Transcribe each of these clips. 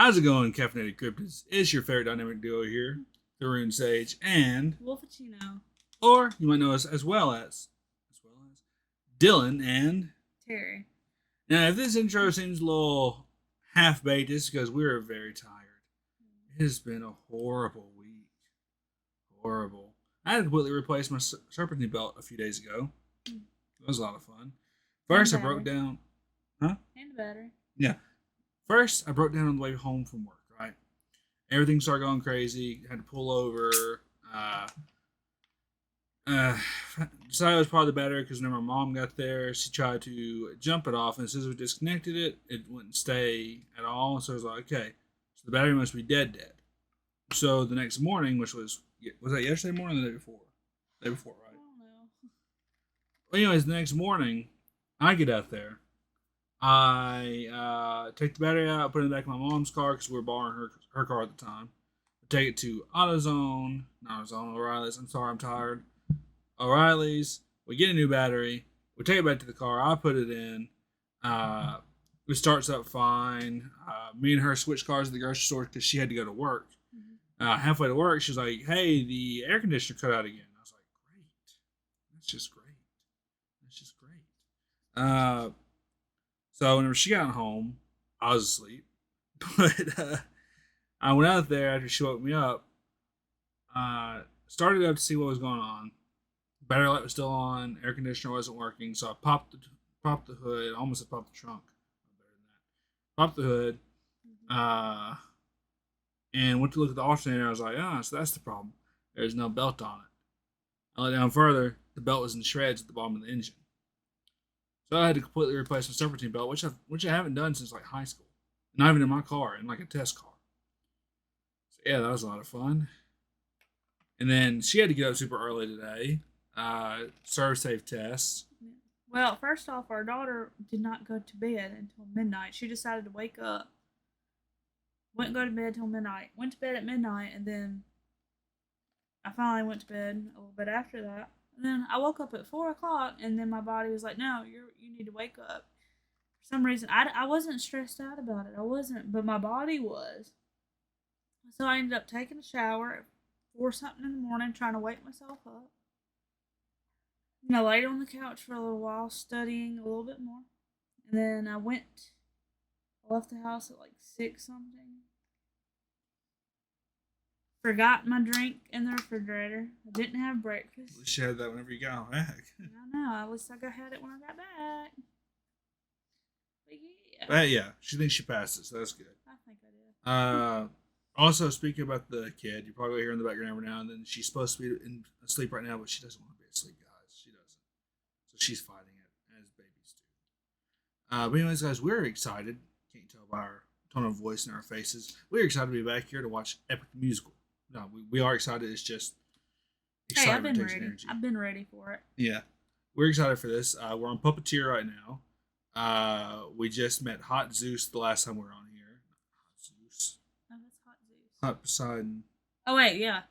How's it going, Caffeinated Cryptids? It's your favorite dynamic duo here, the Rune Sage, and Wolfachino. or you might know us as Dylan and Terry. now. If this intro seems a little half baked, it's because we're very tired. It has been a horrible week. Horrible. I had to completely replace my serpentine belt a few days ago. That was a lot of fun. First, I broke down. Huh? And battery. Yeah. First, I broke down on the way home from work, right? Everything started going crazy. Had to pull over. Decided it was probably better because when my mom got there, she tried to jump it off, and as soon as we disconnected it, it wouldn't stay at all. So I was like, okay, so the battery must be dead. So the next morning, which was that yesterday morning or the day before? The day before, right? I don't know. Well, anyways, the next morning, I get out there. I take the battery out, put it in the back of my mom's car because we were borrowing her car at the time. I take it to O'Reilly's. I'm sorry, I'm tired. O'Reilly's. We get a new battery. We take it back to the car. I put it in. It starts up fine. Me and her switch cars at the grocery store because she had to go to work. Halfway to work, she was like, "Hey, the air conditioner cut out again." I was like, "Great. That's just great. So whenever she got home, I was asleep. But I went out there after she woke me up. Started up to see what was going on. Battery light was still on. Air conditioner wasn't working. So I popped the hood. I almost had popped the trunk. Better than that. Popped the hood. And went to look at the alternator. I was like, so that's the problem. There's no belt on it. I let down further. The belt was in shreds at the bottom of the engine. So I had to completely replace my serpentine belt, which I haven't done since like high school. Not even in my car, in like a test car. So yeah, that was a lot of fun. And then she had to get up super early today. Cersei tests. Well, first off, our daughter did not go to bed until midnight. She decided to wake up. Wouldn't go to bed till midnight. Went to bed at midnight, and then I finally went to bed a little bit after that. And then I woke up at 4 o'clock, and then my body was like, "No, you need to wake up." For some reason, I wasn't stressed out about it. I wasn't, but my body was. So I ended up taking a shower at 4 something in the morning, trying to wake myself up. Laid on the couch for a little while, studying a little bit more, and then I left the house at like 6 something. Forgot my drink in the refrigerator. I didn't have breakfast. At least you had that whenever you got back. I know. At least I had it when I got back. But yeah. Yeah, she thinks she passed it, so that's good. I think I did. Also, speaking about the kid, you're probably hear in the background every now and then. She's supposed to be asleep right now, but she doesn't want to be asleep, guys. She doesn't. So she's fighting it, as babies do. But anyways, guys, we're excited. Can't tell by our tone of voice and our faces. We're excited to be back here to watch Epic the Musical. No, we are excited. It's just excitement. Hey, I've been ready. Energy. I've been ready for it. Yeah, we're excited for this. We're on Puppeteer right now. We just met Hot Zeus the last time we were on here. Hot Zeus. Oh, that's Hot Zeus. Hot Poseidon. Oh wait, yeah.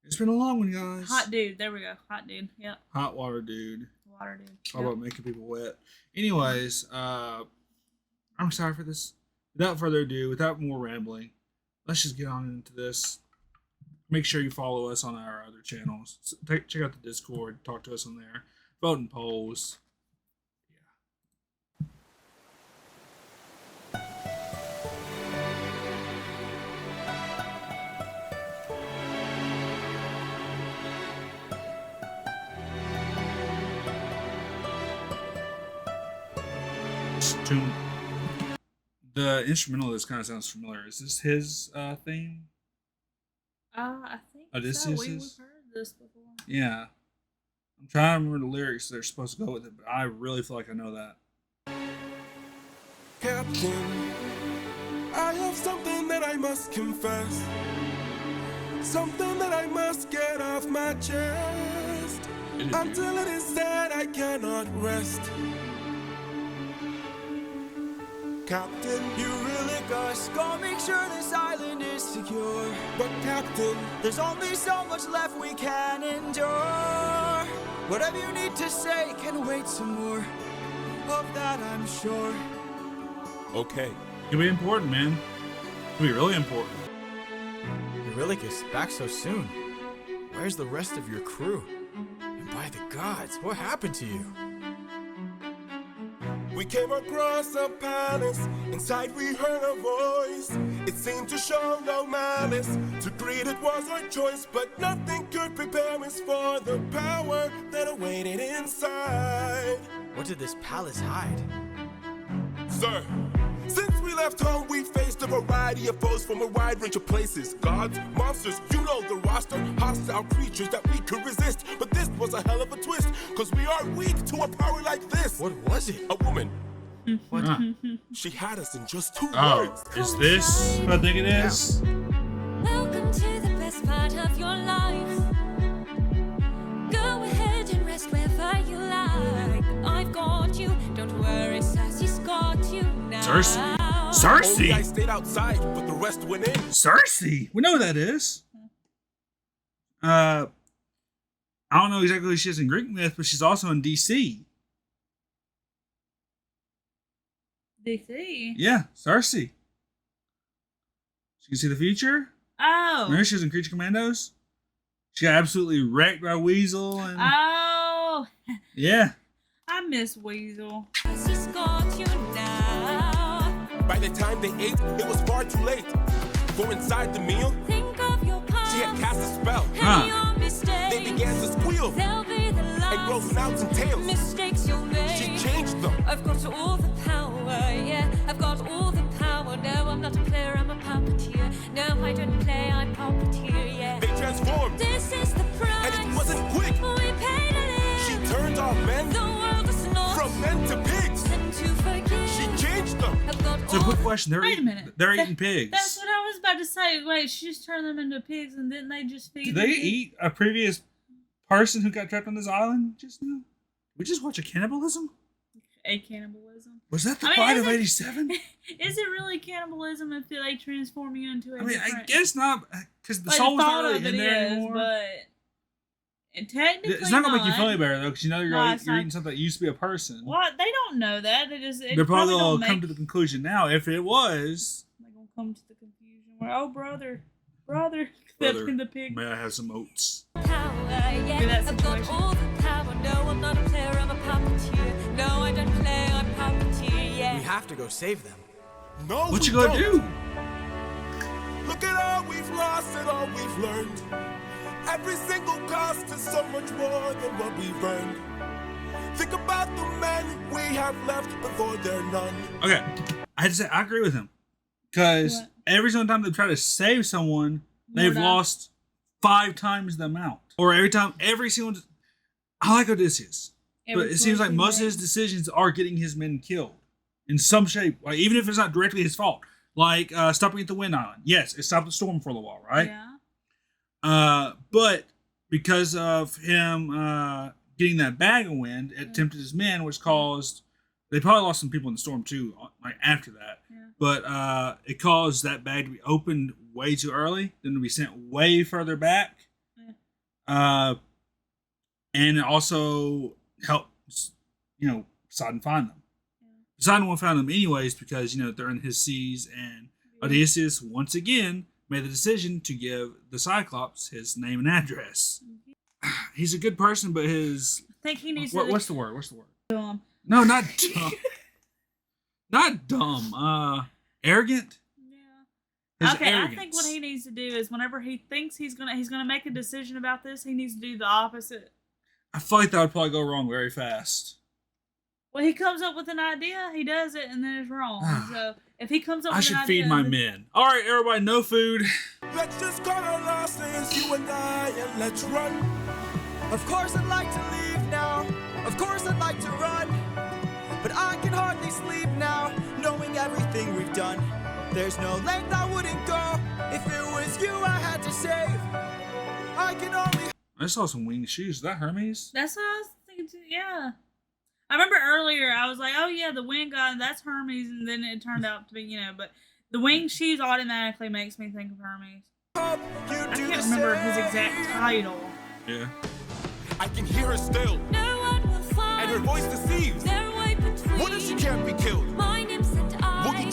It's been a long one, guys. Hot dude. There we go. Hot dude. Yep. Hot water dude. Water dude. All about making people wet. Anyways, I'm excited for this. Without further ado, without more rambling, let's just get on into this. Make sure you follow us on our other channels. Check out the Discord. Talk to us on there. Vote in polls. The instrumental of this kind of sounds familiar. Is this his theme? I think Odysseus so. We've heard this before. Yeah. I'm trying to remember the lyrics they're supposed to go with it, but I really feel like I know that. Captain, I have something that I must confess. Something that I must get off my chest. Until it is said, I cannot rest. Captain, you really gotta make sure this island is secure. But Captain, there's only so much left we can endure. Whatever you need to say can wait some more. Of that I'm sure. Okay. Could be important, man. Could be really important. You really get back so soon. Where's the rest of your crew? And by the gods, what happened to you? We came across a palace. Inside we heard a voice. It seemed to show no malice. To greet it was our choice, but nothing could prepare us for the power that awaited inside. What did this palace hide? Sir, since we left home, we faced a variety of foes from a wide range of places. Gods, monsters, you know the roster. Hostile creatures that we could resist. But this was a hell of a twist, cause we are weak to a power like this. What was it? A woman. What? She had us in just 2 Oh, words. is this what I think it is? Welcome to the best part of your life. Go ahead and rest wherever you like. I've got you. Don't worry, Sassy's got you now. Cersei. Only I Cersei. stayed outside, but the rest went in. Cersei. We know who that is. I don't know exactly who she is in Greek myth, but she's also in DC. DC. Yeah, Cersei. She can see the future. Oh. Remember she was in Creature Commandos? She got absolutely wrecked by Weasel and Oh. yeah. I miss Weasel. Sassy's got you now. By the time they ate, it was far too late. For inside the meal, Think of your past she had cast a spell. and your mistakes. They began to squeal They'll be the and grow last snouts and tails. mistakes you'll make. She changed them. I've got all the power, yeah. I've got all the power. No, I'm not a player, I'm a puppeteer. No, I don't play, I puppeteer, yeah. They transformed, This is the price. and it wasn't quick. We paid it. She turned our men The world is not from men to pigs. meant to forgive. She changed them. I've got So all quick question, they're Wait a eating, minute. they're That- eating pigs. That's what I was about to say. Wait, she just turned them into pigs and didn't they just feed Did them they pigs? eat a previous person who got trapped on this island just now? Did we just watch a cannibalism? A cannibalism. Was that the I mean, fight is of it- 87? Is it really cannibalism if they transform you into a I mean, I different... guess not, because the like, soul's not thought really of in it there is, anymore. but technically It's not gonna make you feel any better though, because you know No, you're it's you're not. eating something that used to be a person. What? They don't know that. They just... it They're probably don't gonna come make- to the conclusion now. If it was, They're gonna come to the confusion where, oh, brother, Brother, flipping the pig. may I have some oats? power, yeah. Look at that I've got situation. all the power. No, I'm not a player, I'm a puppeteer. No, I don't play, I puppeteer, yeah. We have to go save them. No, What we you gonna don't. do? Look at all we've lost and all we've learned. Every single cost is so much more than what we've earned. Think about the men we have left before they're none. Okay, I had to say I agree with him, because What? every single time they try to save someone, they've More lost 5 times the amount. Or every single. I like Odysseus, but it seems like most of his decisions are getting his men killed in some shape, like, even if it's not directly his fault. Like stopping at the Wind Island. Yes, it stopped the storm for a little while, right? Yeah. But because of him getting that bag of wind, it tempted his men, which caused they probably lost some people in the storm too, like after that. Yeah. But it caused that bag to be opened way too early, then to be sent way further back. Yeah. And it also helped, Poseidon find them. Poseidon won't find them anyways because they're in his seas, and Odysseus once again made the decision to give the Cyclops his name and address. He's a good person, but his I think he needs what's the word? What's the word? Dumb. No, not dumb. Not dumb. Arrogant. Yeah. His Okay, arrogance. I think what he needs to do is whenever he thinks he's gonna make a decision about this, he needs to do the opposite. I feel like that would probably go wrong very fast. Well, he comes up with an idea, he does it, and then it's wrong. So if he comes up I with should an idea, feed my men. All right, everybody, no food. Let's just cut our losses, you and I, and let's run. Of course I'd like to leave now. Of course I'd like to run. But I can hardly sleep now, knowing everything we've done. There's no length I wouldn't go if it was you I had to save. I can only... I saw some winged shoes. Is that Hermes? That's what I was thinking too. Yeah. I remember earlier I was like, oh yeah, the wing guy, that's Hermes, and then it turned out to be, but the wing shoes automatically makes me think of Hermes. hope you I do can't the remember same. his exact title. Yeah. I can hear her still, No one will find and her voice deceives. their way between What if she can't be killed? my nymphs and I. We'll get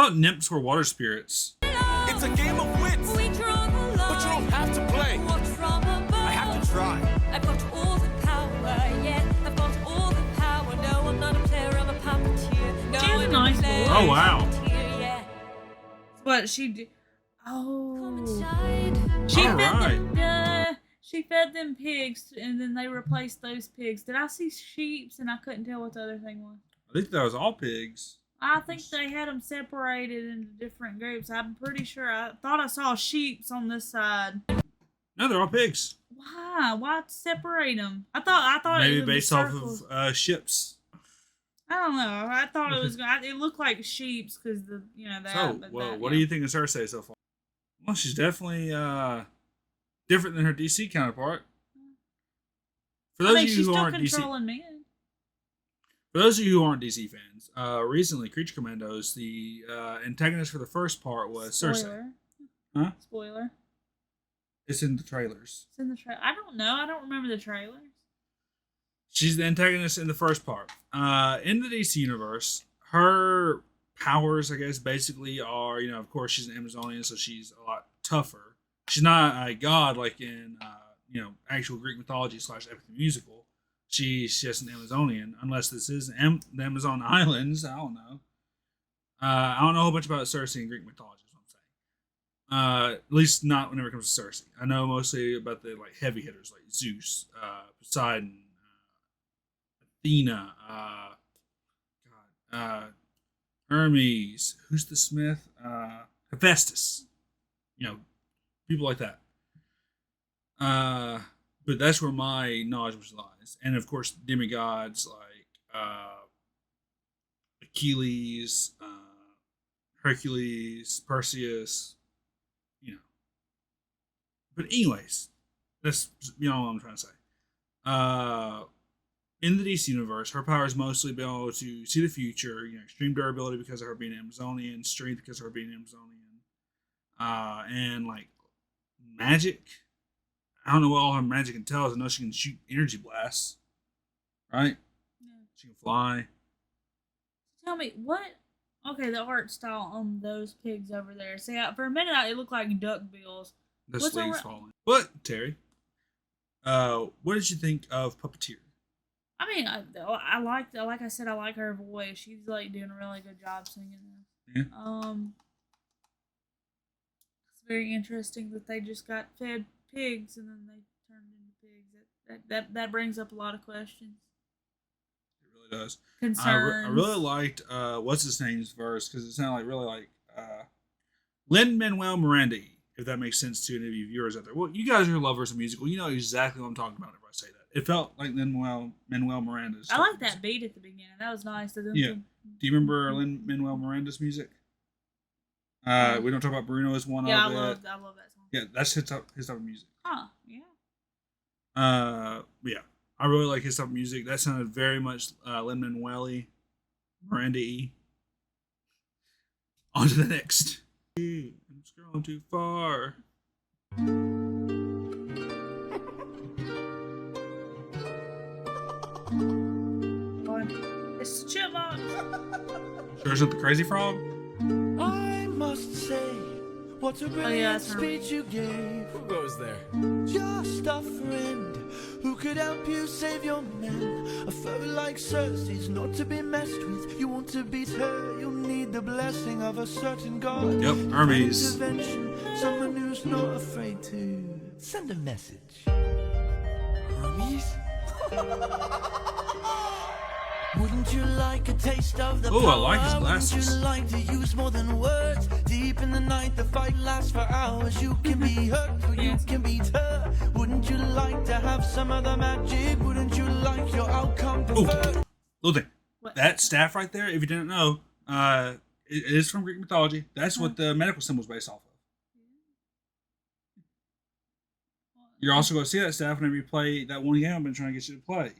thought nymphs were water spirits. It's a game of wits, We draw the line. but you don't have to play. Watch from above. I have to try. I've got all the power, yeah. I've got all the power. No, I'm not a player, I'm a puppeteer. No, She has a I'm nice player, voice. Oh, wow. I'm a puppeteer, yeah. What she did? Come Oh, inside. she All fed right. them. She fed them pigs, and then they replaced those pigs. Did I see sheeps? And I couldn't tell what the other thing was. I think that was all pigs. I think they had them separated into different groups. I'm pretty sure. I thought I saw sheeps on this side. No, they're all pigs. Why? Why separate them? I thought Maybe it was based off of ships. I don't know. I thought it was. It looked like sheeps because that. So, but well, that, what do you think of Cersei so far? Well, she's definitely different than her DC counterpart. For I those mean, of you she's who still aren't DC, controlling men. for those of you who aren't DC fans, recently Creature Commandos, the antagonist for the first part was Cersei. Spoiler. Huh? Spoiler. It's in the trailers. It's in the trailer. I don't know. I don't remember the trailers. She's the antagonist in the first part. In the DC universe, her powers, I guess, basically are, of course, she's an Amazonian, so she's a lot tougher. She's not a god like in, actual Greek mythology / epic musical. She's just an Amazonian, unless this is the Amazon Islands. I don't know. I don't know a whole bunch about Cersei in Greek mythology, is what I'm saying. At least not whenever it comes to Cersei. I know mostly about the heavy hitters like Zeus, Poseidon, Athena, Hermes, who's the smith? Hephaestus. People like that. But that's where my knowledge lies. And of course, demigods like Achilles, Hercules, Perseus, But anyways, that's what I'm trying to say. In the DC universe, her power is mostly being able to see the future, extreme durability because of her being Amazonian, strength because of her being Amazonian, and magic. I don't know what all her magic entails. I know she can shoot energy blasts, right? Yeah. She can fly. Tell me what? Okay, the art style on those pigs over there. See, for a minute, it looked like duck bills. The What's sleeves over- falling. But Terry, what did you think of Puppeteer? I mean, I like I said, I like her voice. She's doing a really good job singing this. Yeah. It's very interesting that they just got fed pigs and then they turned into pigs. That brings up a lot of questions. It really does. Concerns. I really liked what's his name's verse because it sounded really like Lin-Manuel Miranda, if that makes sense to any of you viewers out there. Well, you guys are lovers of musical. You know exactly what I'm talking about if I say that. It felt like Lin-Manuel Miranda's. I like that beat at the beginning. That was nice. Yeah. Do you remember Lin-Manuel Miranda's music? We don't talk about Bruno as one Yeah, of it. I love that song. Yeah, that's his type of music. Huh? Yeah. Yeah, I really like his type of music. That sounded very much Lin-Manuel Miranda-y. On to the next. I'm scrolling too far. It's the chipmunks. Sure isn't the crazy frog? I must say, what a brilliant that's Hermes. speech you gave. Who goes there? Just a friend who could help you save your men. A foe like Cersei's not to be messed with. You want to beat her, you'll need the blessing of a certain god. Yep, Hermes. Intervention, someone who's not afraid to send a message. Hermes? Wouldn't you like a taste of the Ooh, power? I like his glasses. Wouldn't you like to use more than words? Deep in the night, the fight lasts for hours. You can be hurt, or you can beat her. Wouldn't you like to have some of the magic? Wouldn't you like your outcome Ooh, preferred? little thing. What? That staff right there, if you didn't know, it is from Greek mythology. That's what the medical symbol is based off of. You're also going to see that staff whenever you play that one game I've been trying to get you to play.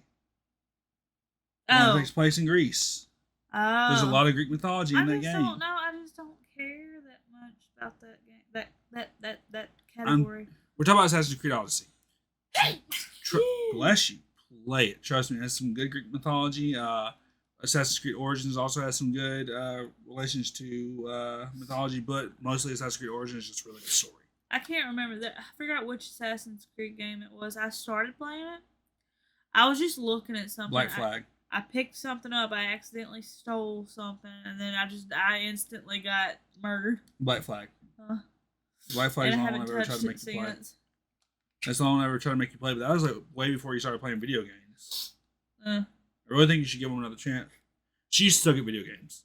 It takes place in Greece. Oh. There's a lot of Greek mythology in that game. Don't know. I just don't care that much about that game. That category. We're talking about Assassin's Creed Odyssey. Bless you. Play it. Trust me, there's some good Greek mythology. Assassin's Creed Origins also has some good relations to mythology, but mostly Assassin's Creed Origins is just really good story. I can't remember that. I forgot which Assassin's Creed game it was. I started playing it. I was just looking at something. Black Flag. I picked something up. I accidentally stole something, and then I instantly got murdered. Black Flag. Black Flag is the only one I've ever tried to make you play. That's the only one I ever tried to make you play, but that was like way before you started playing video games. I really think you should give them another chance. She used to suck at video games.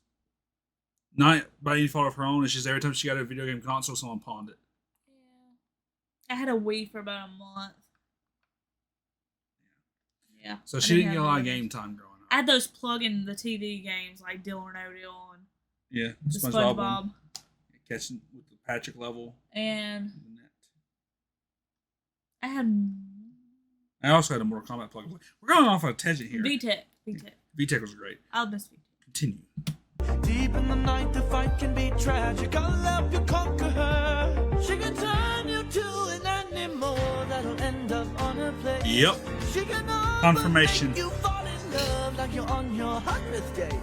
Not by any fault of her own. It's just every time she got a video game console, someone pawned it. Yeah. I had a Wii for about a month. Yeah. So she didn't get a lot of game time growing up. I had those plug-in the TV games like Dill or No Dill and the SpongeBob. Catching with the Patrick level. And I also had a Mortal Kombat plug. We're going off on a tangent here. VTech was great. I'll miss VTech. Continue. Deep in the night, the fight can be tragic. I'll help you conquer her. She can turn you to an animal that'll end up on her plate. Yep. She can Confirmation. You fall in love like you're on your 100th date.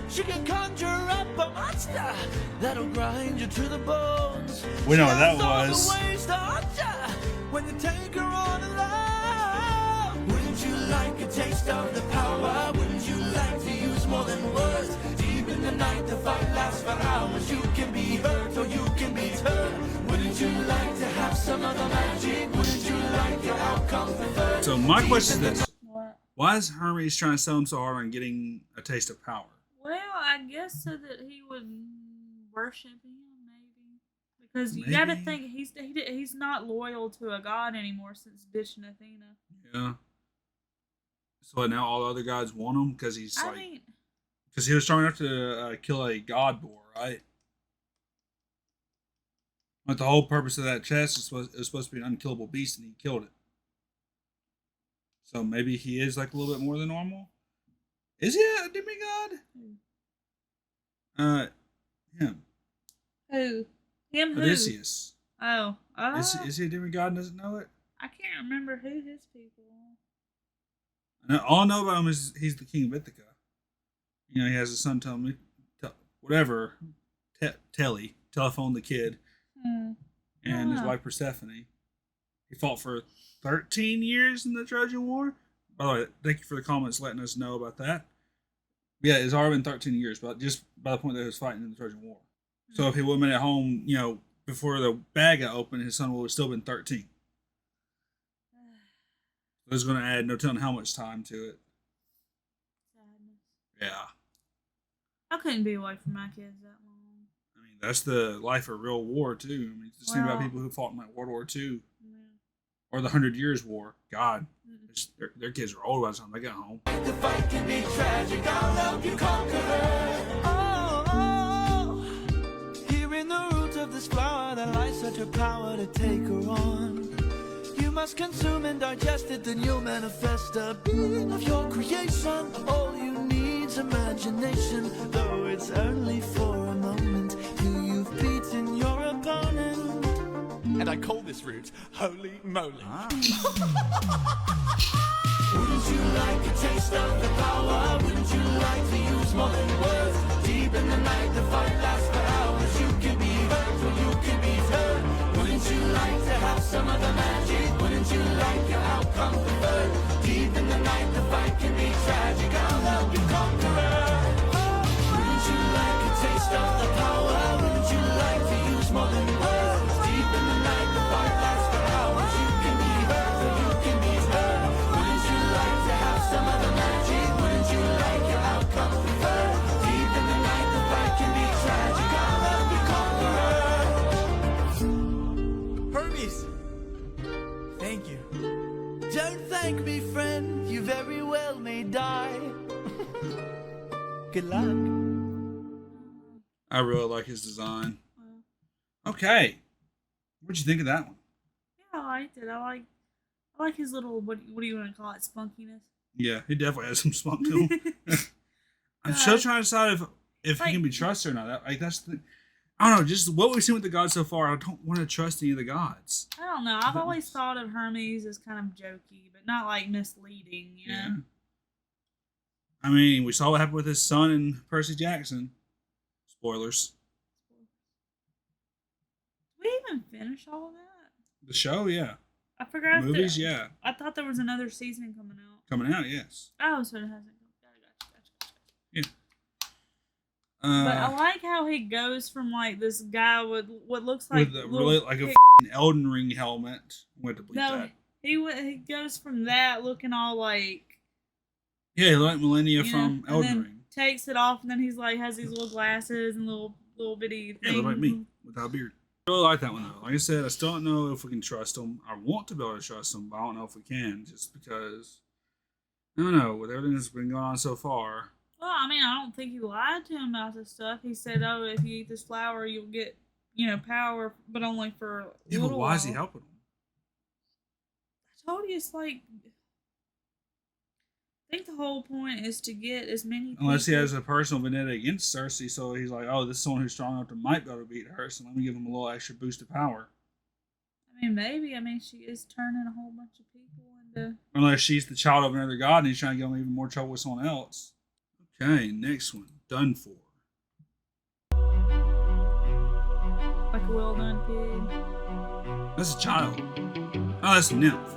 She can conjure up a monster that'll grind you to the bones. We know what that was. When you take her on alone. Wouldn't you like a taste of the power? Wouldn't you like to use more than words? Deep in the night, the fight lasts for hours. You can be hurt or you can be turned. Wouldn't you like to have some of the magic? Wouldn't you like your outcome preferred? So my question is this. What? Why is Hermes trying to sell him so hard on getting a taste of power? Well, I guess so that he would worship him, maybe. Because you Maybe. gotta think, he's not loyal to a god anymore since ditching Athena. Yeah. So now all the other gods want him because he's I like... mean... Because he was strong enough to kill a god boar, right? But the whole purpose of that chest was supposed to be an unkillable beast, and he killed it. So maybe he is like a little bit more than normal. Is he a demigod? Him. Who? Him who? Odysseus. Oh. Is he a demigod and doesn't know it? I can't remember who his people are. All I know about him is he's the king of Ithaca. You know, he has a son telephone the kid, and his wife Persephone. He fought for 13 years in the Trojan War. By the way, thank you for the comments letting us know about that. Yeah, it's already been 13 years, but just by the point that he was fighting in the Trojan War. So if he would have been at home, you know, before the bag got opened, his son would have still been 13. So it's going to add no telling how much time to it. Sadness. Yeah. I couldn't be away from my kids that long. I mean, that's the life of real war, too. I mean, just think about Well- people who fought in like World War II Yeah. or the 100 Years' War. God, their kids were old by the time they got home. The fight can be tragic. I'll help you conquer her. Oh, here in the root of this flower that lies such a power to take her on. You must consume and digest it, then you'll manifest a being of your creation. All you need's imagination, though it's only for a moment. Till you've beaten your opponent. And I call this route Holy Moly. Wouldn't you like a taste of the power? Wouldn't you like to use more than words? Deep in the night, the fight lasts for hours. You can be hurt or you can be turned. Wouldn't you like to have some of the magic? Wouldn't you like your outcome preferred? Deep in the night, the fight can be tragic. I'll help you conquer her. Wouldn't you like a taste of the power? Wouldn't you like to use more than words? Deep in the night, the fight lasts for hours. You can be hurt or you can be turned. Wouldn't you like to have some of the magic? Wouldn't you like your outcome preferred? Deep in the night, the fight can be tragic. I'll help you conquer her. Hermes! Thank you. Don't thank me, friend. You very well may die. Good luck. I really like his design. Okay. What'd you think of that one? Yeah, I liked it. I like his little what do you want to call it, spunkiness. Yeah, he definitely has some spunk to him. I'm still trying to decide if he can be trusted or not. That's the. I don't know. Just what we've seen with the gods so far, I don't want to trust any of the gods. I don't know. I've always thought of Hermes as kind of jokey, but not like misleading. You know. I mean, we saw what happened with his son and Percy Jackson. Spoilers. Did we even finish all of that? The show, yeah. I forgot. Movies, yeah. I thought there was another season coming out. Coming out, yes. Oh, so it hasn't. Gotcha. Yeah. But I like how he goes from like this guy with what looks like with really like a Elden Ring helmet. Went to bleep that. He goes from that looking all like like Millennia from and Elden then Ring. takes it off and then he's like has these little glasses and little bitty things. Yeah, look like me without a beard. I really like that one though. Like I said, I still don't know if we can trust him. I want to be able to trust him, but I don't know if we can, just because I don't know with everything that's been going on so far. Well, I mean, I don't think he lied to him about this stuff. He said, "Oh, if you eat this flower, you'll get, power, but only for a Yeah, little but why while." is he helping him? I told you, it's like I think the whole point is to get as many people. Unless he has a personal vendetta against Cersei, so he's like, oh, this is someone who's strong enough to might be able to beat her, so let me give him a little extra boost of power. I mean, maybe. I mean, she is turning a whole bunch of people into. Unless she's the child of another god and he's trying to get him even more trouble with someone else. Okay, next one. Done for. Like a well done pig. That's a child. Oh, that's a nymph.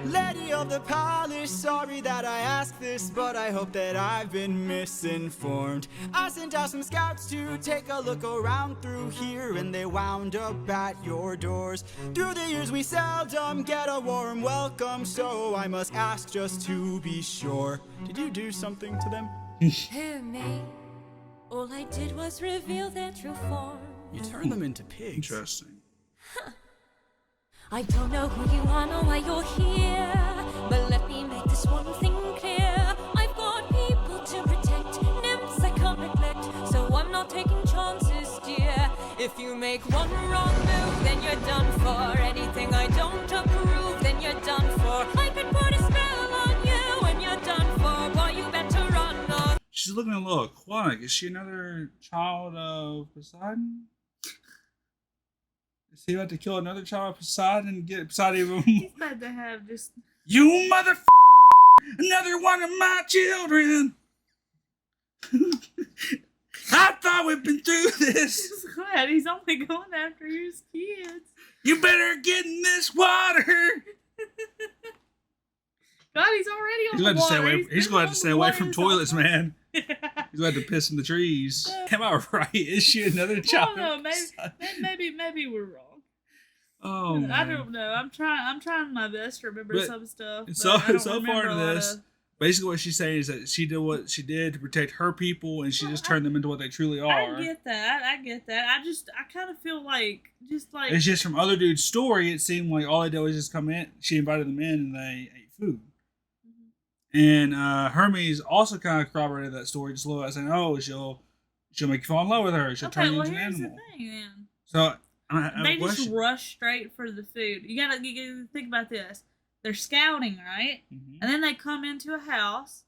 Lady of the palace, sorry that I ask this, but I hope that I've been misinformed. I sent out some scouts to take a look around through here, and they wound up at your doors. Through the years we seldom get a warm welcome, so I must ask just to be sure. Did you do something to them? Who, me? All I did was reveal their true form. You turned them into pigs. Interesting. I don't know who you are nor why you're here, but let me make this one thing clear. I've got people to protect, nymphs I can't neglect, so I'm not taking chances, dear. If you make one wrong move, then you're done for. Anything I don't approve, then you're done for. I could put a spell on you, and you're done for. Boy, you better run or... She's looking a little aquatic. Is she another child of Poseidon? Is he about to kill another child of Poseidon and get Poseidon even He's about to have just. You motherfucker! Another one of my children! I thought we'd been through this! Glad he's only going after his kids. You better get in this water! God, he's already on He's the going to stay water. away. He's going to have to stay away from toilets, man. Yeah. He's going to have to piss in the trees. Am I right? Is she another I child? don't know. Maybe we're wrong. Oh man. I don't know. I'm trying my best to remember But some stuff. But So I don't far remember to a lot this, of- basically what she's saying is that she did what she did to protect her people, and she just turned them into what they truly are. I get that. I kind of feel like It's just from other dude's story. It seemed like all they did was just come in. She invited them in, and they ate food. And Hermes also kind of corroborated that story just a little bit, saying, "Oh, she'll make you fall in love with her. She'll turn you into an here's animal." the thing, man. So I have They a just question. rush straight for the food. You gotta think about this. They're scouting, right? Mhm. And then they come into a house,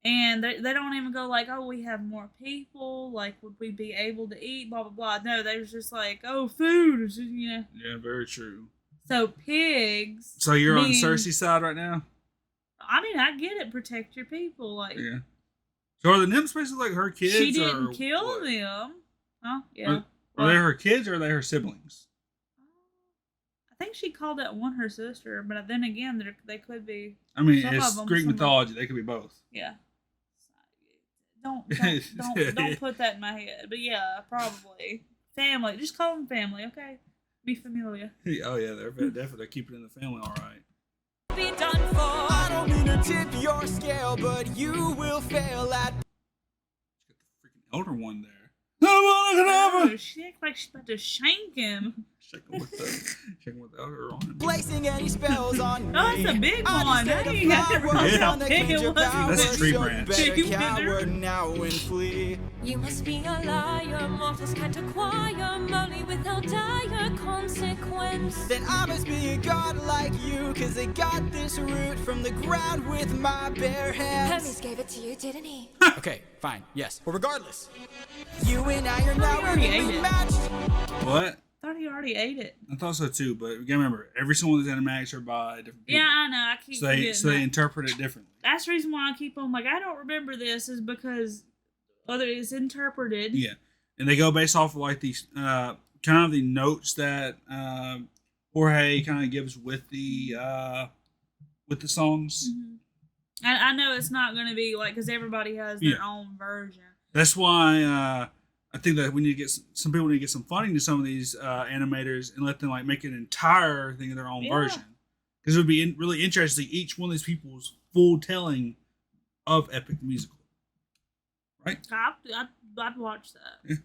and they don't even go like, "Oh, we have more people. Like, would we be able to eat?" Blah blah blah. No, they was just like, "Oh, food." It's just, Yeah, very true. So pigs. So you're on mean- Cersei's side right now. I mean, I get it. Protect your people. Like, Yeah. So are the nymphs basically like her kids? she didn't or kill what? them. Oh, yeah. Are they her kids or are they her siblings? I think she called that one her sister, but then again, they could be. I mean, Some it's of them, Greek some of- mythology. They could be both. Yeah. Don't put that in my head. But yeah, probably family. Just call them family, okay? Be familiar. Oh yeah, they're definitely they're keeping it in the family, all right. Be done for. I don't mean to tip your scale, but you will fail at Got the freaking elder one there. I Oh, she acts like she's about to shank him. Checking with the elder on him. placing any spells on me. Oh, that's a big I'm one. instead of Hey, I didn't flowers realize how on the big cage it of was. power, That's a tree so branch. better You better- coward now and flee. You must be a liar, mortals can't acquire money without dire consequence. Then I must be a god like you, cause I got this root from the ground with my bare hands. Hermes gave it to you, didn't he? Okay, fine, yes. Well, regardless, You and I are now already ate evenly it. matched. What? thought he already ate it. I thought so too, but you gotta remember, every single one of these animatics are by different people. Yeah, I know. I keep forgetting So they that. interpret it differently. That's the reason why I keep on like I don't remember this is because whether it's interpreted. Yeah, and they go based off of like these kind of the notes that Jorge kind of gives with the songs. Mm-hmm. I know it's not going to be like because everybody has their own version. That's why I think that we need to get some people need to get some funding to some of these animators and let them like make an entire thing of their own version. Because it would be really interesting to see each one of these people's full telling of Epic the Musical. Right? I'd watch that. Yeah.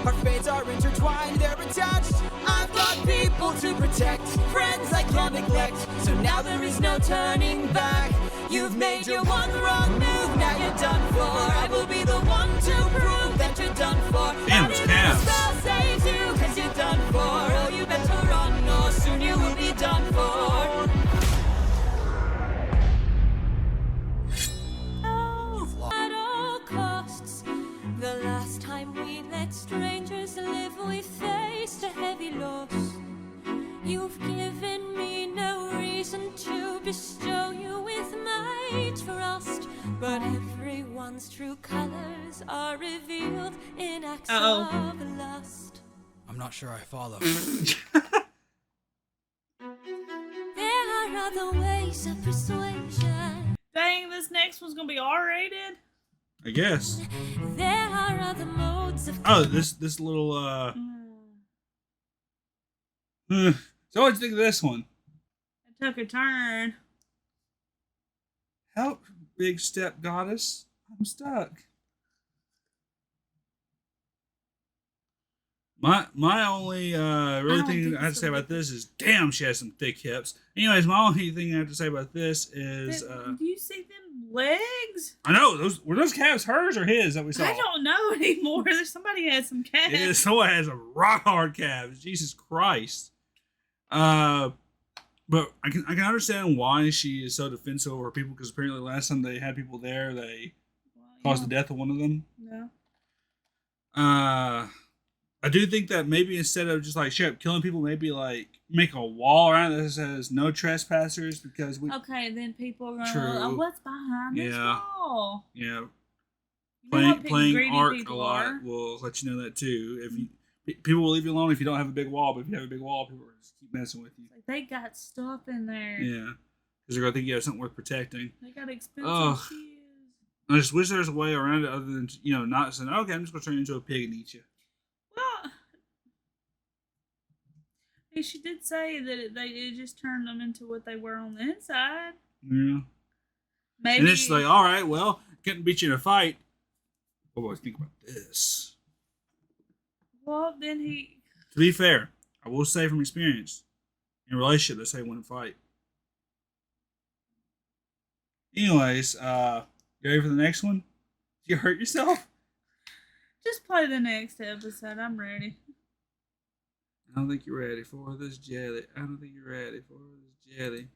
Our fates are intertwined, they're attached. I've got people to protect, friends I can't neglect. So now there is no turning back. You've made your one wrong move, now you're done for. I will be the one to prove that you're done for. Damn, it's calves. Spell saves you, cause you're done for. Oh, you better run, or soon you will be done for. At all costs, the last time we let strangers live, we faced a heavy loss. You've given me no reason to bestow you with my trust, but everyone's true colors are revealed in acts of lust. I'm not sure I follow. There are other ways of persuasion. Dang, this next one's gonna be R-rated. I guess. There are other modes of Oh, this little So what'd you think of this one? It took a turn. Help, big step goddess. I'm stuck. My only really thing I have to say about this is, damn, she has some thick hips. Anyways, my only thing I have to say about this is, Do you see them legs? I know were those calves hers or his that we saw? I don't know anymore. There's somebody had some calves. Yeah, someone has a rock hard calves. Jesus Christ. But I can understand why she is so defensive over people because apparently last time they had people there, they caused the death of one of them. No. I do think that maybe instead of just like straight up killing people, maybe like make a wall around it that says no trespassers because we. Okay, then people are gonna. True. Oh, what's behind this wall? Yeah. You know how Playing greedy Ark a people lot are. will let you know that too. If you people will leave you alone if you don't have a big wall, but if you have a big wall, people will just keep messing with you. Like they got stuff in there. Yeah, because they're gonna think you have something worth protecting. They got expensive shoes. I just wish there was a way around it other than not saying, okay, I'm just gonna turn you into a pig and eat you. Well, hey, she did say that it just turned them into what they were on the inside. Yeah. Maybe. And it's like, all right, well, couldn't beat you in a fight. What do I think about this? Well, then To be fair, I will say from experience, in a relationship, they say win a fight. Anyways, you ready for the next one? You hurt yourself? just play the next episode. I'm ready. I don't think you're ready for this jelly. I don't think you're ready for this jelly.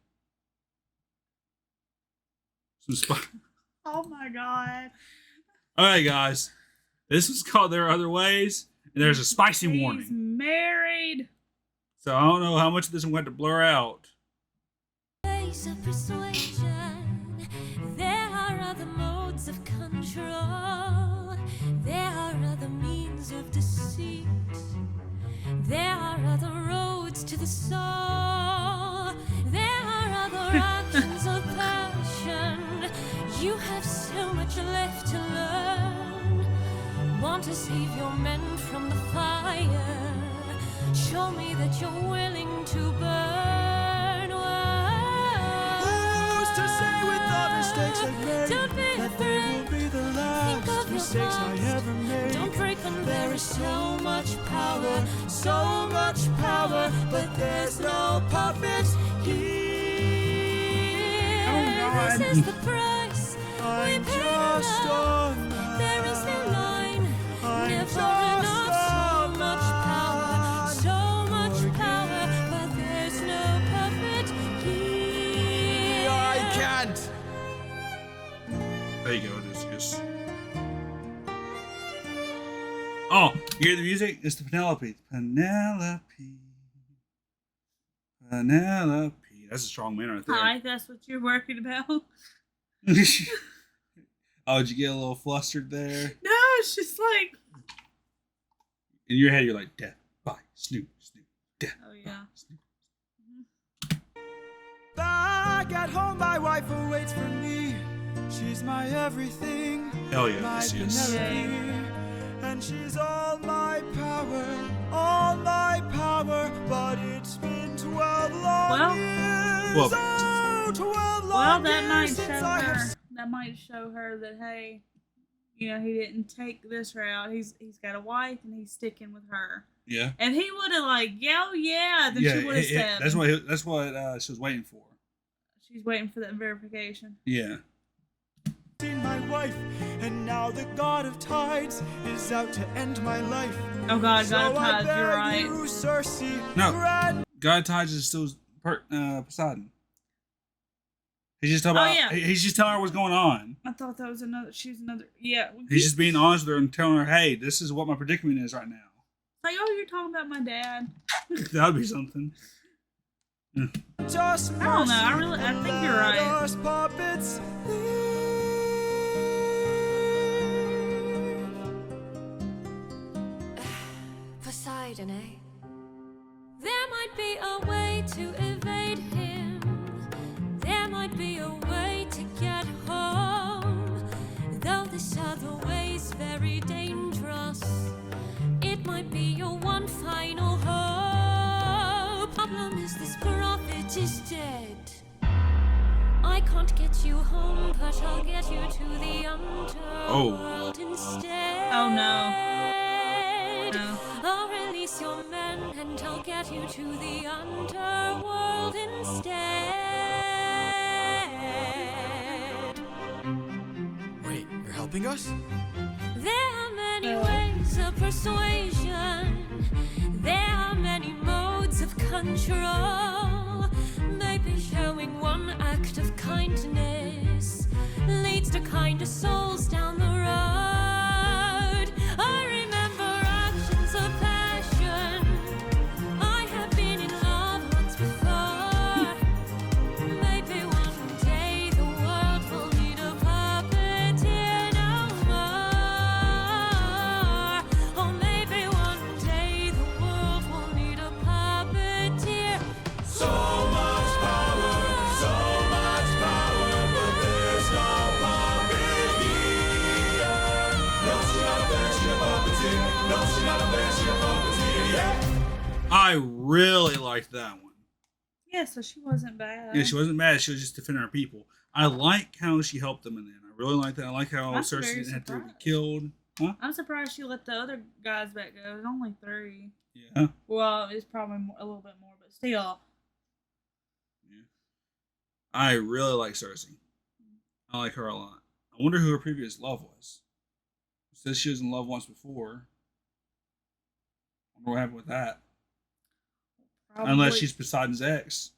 Some spice. Oh my god. Alright, guys. This was called There Are Other Ways, and there's a spicy He's warning. married. So I don't know how much of this I'm going to blur out. Ways of persuasion. There are other modes of control. There are other means of deceit. There are other roads to the soul. There are other actions of passion. You have so much left to learn. Want to save your men from the fire. Show me that you're willing to burn. Who's to say with the mistakes I've made Don't be that they will be the last Think of your mistakes I past. ever made? Don't break when There is so much power, but there's no puppet here. God. This is the price I'm we pay just for a love. man. There is no line. I'm Never just enough. So a much power, so much power, but there's no puppet here. I can't. There you go. It is just. Oh, You hear the music? It's the Penelope. Penelope. Penelope. That's a strong man right there. Hi, that's what you're working about. No, Oh, did you get a little flustered there? it's just like. In your head, you're like, death by Snoop, Snoop, death. Oh yeah. By Snoop. Back at home, my wife awaits for me. She's my everything. Hell yeah, My yes, she is. Penelope. And she's all my power. But it's been 12 long years. Well, Oh, 12 Well, long that might years show since I have her. That might show her that hey, you know, he didn't take this route. He's got a wife and he's sticking with her. Yeah. If he would have like, yeah, then she would have said. That's what she was waiting for. She's waiting for that verification. Yeah. seen my wife, and now the god of tides is out to end my life. Oh God, So God of I Tides, you're beg right. you, Cersei, No. grant God Tides is still Poseidon. He's just talking about. yeah. He's just telling her what's going on. I thought that was another. She's another. Yeah. He's just being honest with her and telling her, "Hey, this is what my predicament is right now." like, oh, you're talking about my dad. That would be something. us I don't know. I think you're let right. us puppets Poseidon, eh? There might be a way to evade him. There might be a way to get home. Though this other way's very dangerous, it might be your one final hope. Problem is this prophet is dead. I can't get you home, but I'll get you to the underworld instead. Oh no. No. I'll release your men and I'll get you to the underworld instead. Wait, you're helping us? There are many ways of persuasion. There are many modes of control. Maybe showing one act of kindness leads to kinder souls down the road. I remember actions of passion. I have been in love once before. Maybe one day the world will need a puppeteer no more. Or maybe one day the world will need a puppeteer. So much power, but there's no puppet here. No, she's not a fan, she's a puppeteer. No, she's not a fan, she's a puppeteer, yeah. I really liked that one. Yeah, so she wasn't bad. Yeah, she wasn't mad. She was just defending her people. I like how she helped them in the end. I really like that. I like how I'm Cersei very didn't have to be surprised. killed. Huh? I'm surprised she let the other guys back go. There's only 3. Yeah. Well, it's probably a little bit more, but still. I really like Cersei. I like her a lot. I wonder who her previous love was. It says she was in love once before. I wonder what happened with that. Unless Probably- she's Poseidon's ex.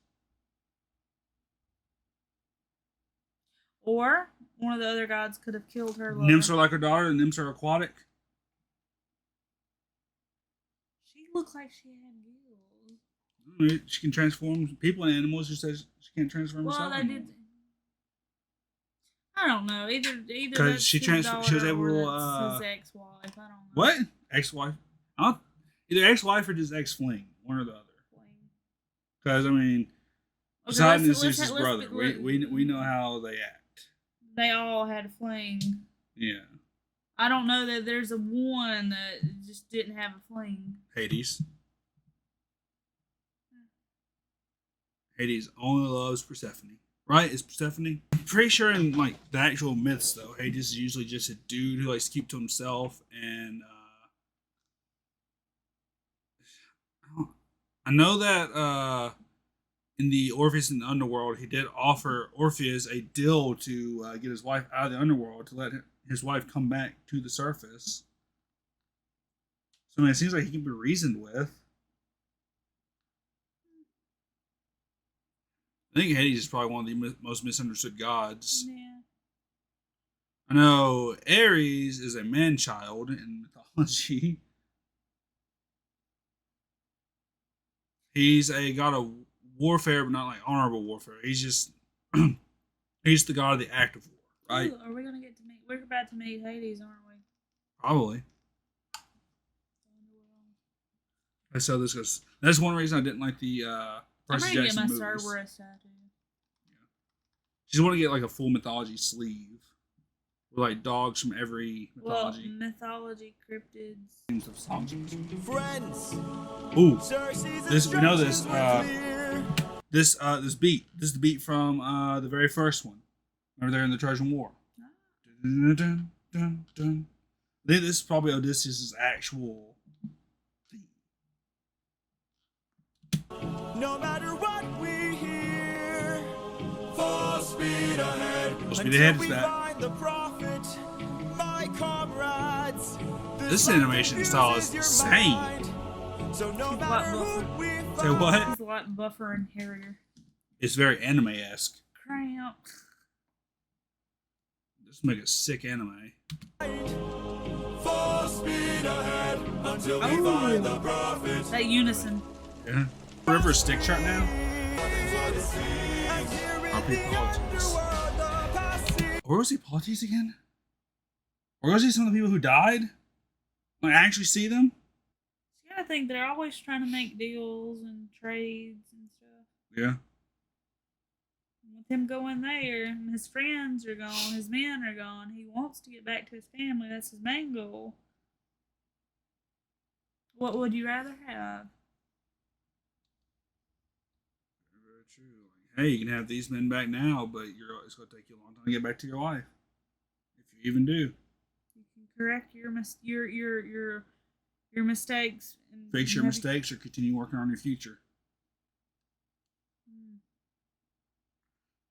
Or one of the other gods could have killed her. Lover. Nymphs are like her daughter, and nymphs are aquatic. She looked like she had gills. She can transform people and animals. She says she can't transform Well, herself. they anymore. did. I don't know. Either 'Cause that's she his she was daughter able, or that's his ex-wife. I don't know. What? Ex-wife? Either ex-wife or just ex-fling. One or the other. Because, I mean, Okay, Poseidon let's- is let's- Zeus's let's- brother. We know how they act. They all had a fling. Yeah. I don't know that there's a one that just didn't have a fling. Hades. Hades only loves Persephone. Right? Is Persephone? I'm pretty sure in, like, the actual myths, though, Hades is usually just a dude who likes to keep to himself, and, I know that, in the Orpheus in the Underworld, he did offer Orpheus a deal to get his wife out of the Underworld to let his wife come back to the surface. So, I mean, it seems like he can be reasoned with. I think Hades is probably one of the most misunderstood gods. Yeah. I know Ares is a man-child in mythology. He's a god of warfare, but not like honorable warfare. He's just he's the god of the act of war, right? Ooh, are we gonna get to meet? We're about to meet Hades, aren't we? Probably. And so this goes. That's one reason I didn't like the I'm Percy gonna get Jackson my movies. Cerberus tattoo. Just want to get like a full mythology sleeve with like dogs from every mythology. Well, mythology cryptids. Of songs. Friends, Ooh, Cersei's this we know this. instructions were clear. This beat. This is the beat from the very first one. Remember they're in the Trojan War. Dun, dun, dun, dun. I think this is probably Odysseus' actual theme. No matter what we hear, Full speed ahead. Full speed ahead until is we that. find the prophet, my comrades. This animation style is insane. So no He's matter a lot who we Say what? He's a lot buffer and hairier. It's very anime-esque. Cramp. Just make a sick anime. Full speed ahead until we Oh. find the prophet. That unison. Yeah. River stick chart now. and here in RP the politics. underworld, the past seems Or was he Polites again? Or was he some of the people who died? Like actually see them? See, I think they're always trying to make deals and trades and stuff. Yeah. And with him going there, and his friends are gone, his men are gone. He wants to get back to his family. That's his main goal. What would you rather have? Very true. Like, hey, you can have these men back now, but it's going to take you a long time to get back to your wife, if you even do. You can correct your mistakes and Fix your have- mistakes or continue working on your future. Mm.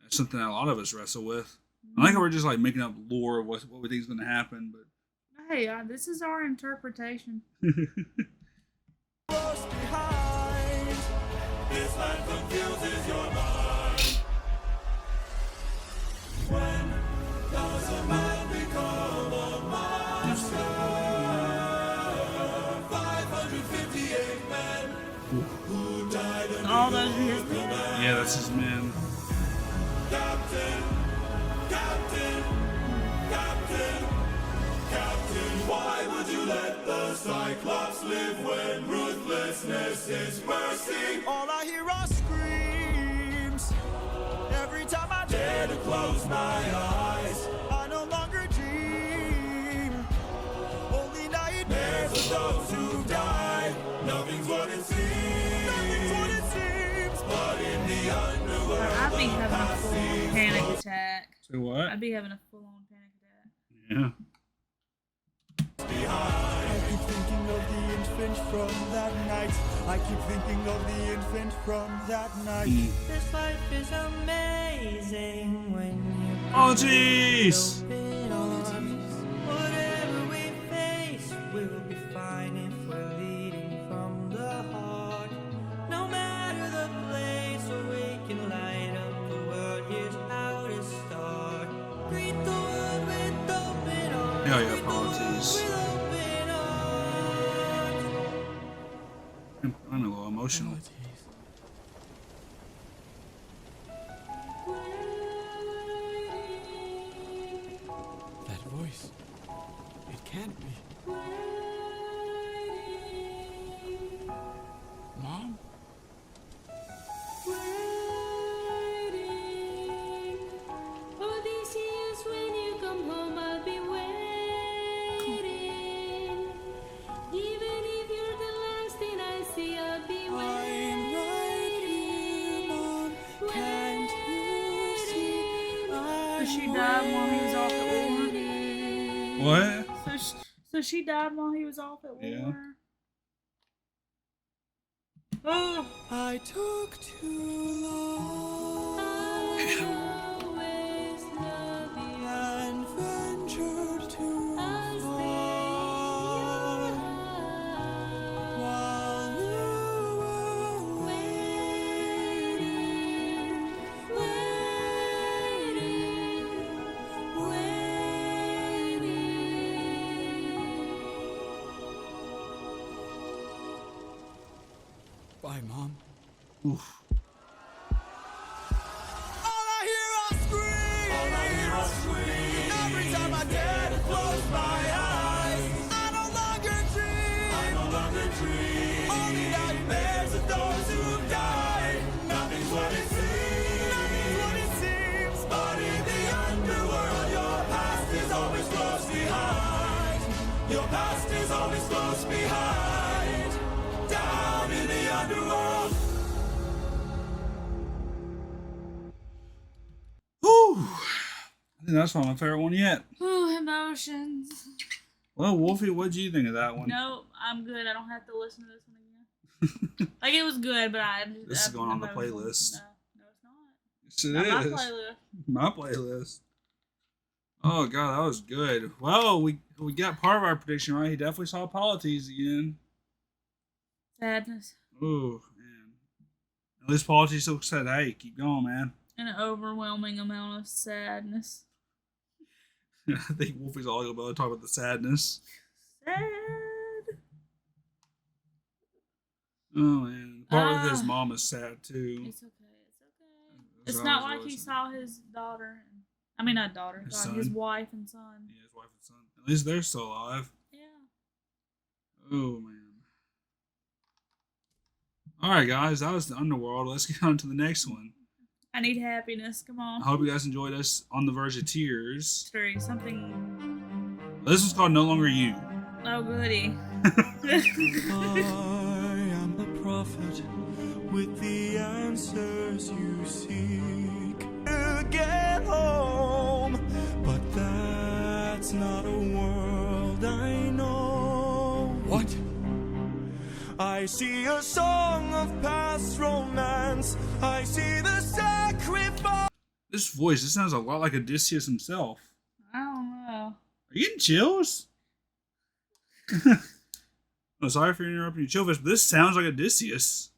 That's something that a lot of us wrestle with. I think we're just like making up lore of what we think is going to happen, but Hey, this is our interpretation. close behind. This land confuses your mind. When does a man become a monster? 558 men who died and All those are his yeah, that's his man. Captain, Captain, Captain, Captain, why would you let the Cyclops live when ruthlessness is mercy? All I hear are screams. Every time I dare to close my eyes, I no longer dream. Only nightmares For those who died, nothing's what it seems. Nothing's what it seems. But in the underworld, I'd be having a full-on panic attack. Say what? I'd be having a full-on panic attack. Yeah. I keep thinking of the infant from that night. I keep thinking of the infant from that night. This life is amazing when you Oh, jeez! open arms. Whatever we face, we'll be fine if we're leading from the heart. No matter the place, or we can light up the world. Here's how to start. Greet the world with open arms. Hell yeah, Greet the world Polites. with open arms. I'm a little emotional. That voice. It can't be. Mom? Odysseus, when you come home, I'll be waiting. Even if you're the last thing I see, I'll be I'm right here, Mom. Can't you see? So she died while he was off at war. What? So she died while he was off at war. Yeah. Oh, I took too long always love you. and ventured too I'll stay far while you were waiting, waiting. Bye, Mom. Oof. All I hear are screams. Every time I dare to close my eyes, I no longer dream. Only nightmares of those who've died. Nothing's what it seems. But in the underworld, your past is always close behind. Your past is always close behind. Down in the underworld. Whew. I think that's one of my favorite one yet. Ooh, emotions. Well, Wolfie, what did you think of that one? No, I'm good. I don't have to listen to this one again. Like, it was good, but This is going on the playlist. No, it's not. Yes, it Not is. my playlist. My playlist. Oh god, that was good. Well, we got part of our prediction right. He definitely saw Polites again. Sadness. Oh man. At least Polites still said, "Hey, keep going, man." An overwhelming amount of sadness. I think Wolfie's all about to talk about the sadness. Sad. Oh man, the part with his mom is sad too. It's okay. It's not like he saw his daughter. I mean, not daughter. His God, son. his wife and son. Yeah, his wife and son. At least they're still alive. Yeah. Oh man. All right, guys, that was the underworld. Let's get on to the next one. I need happiness. Come on. I hope you guys enjoyed us on the verge of tears. Story. Something. This one's called No Longer You. Oh, goody. I am the prophet with the answers you seek to get home, but that's not a world I know. What? I see a song of past romance. I see the sacrifice. This voice, this sounds a lot like Odysseus himself. I don't know. Are you getting chills? I'm sorry for interrupting you, Chillfish, but this sounds like Odysseus.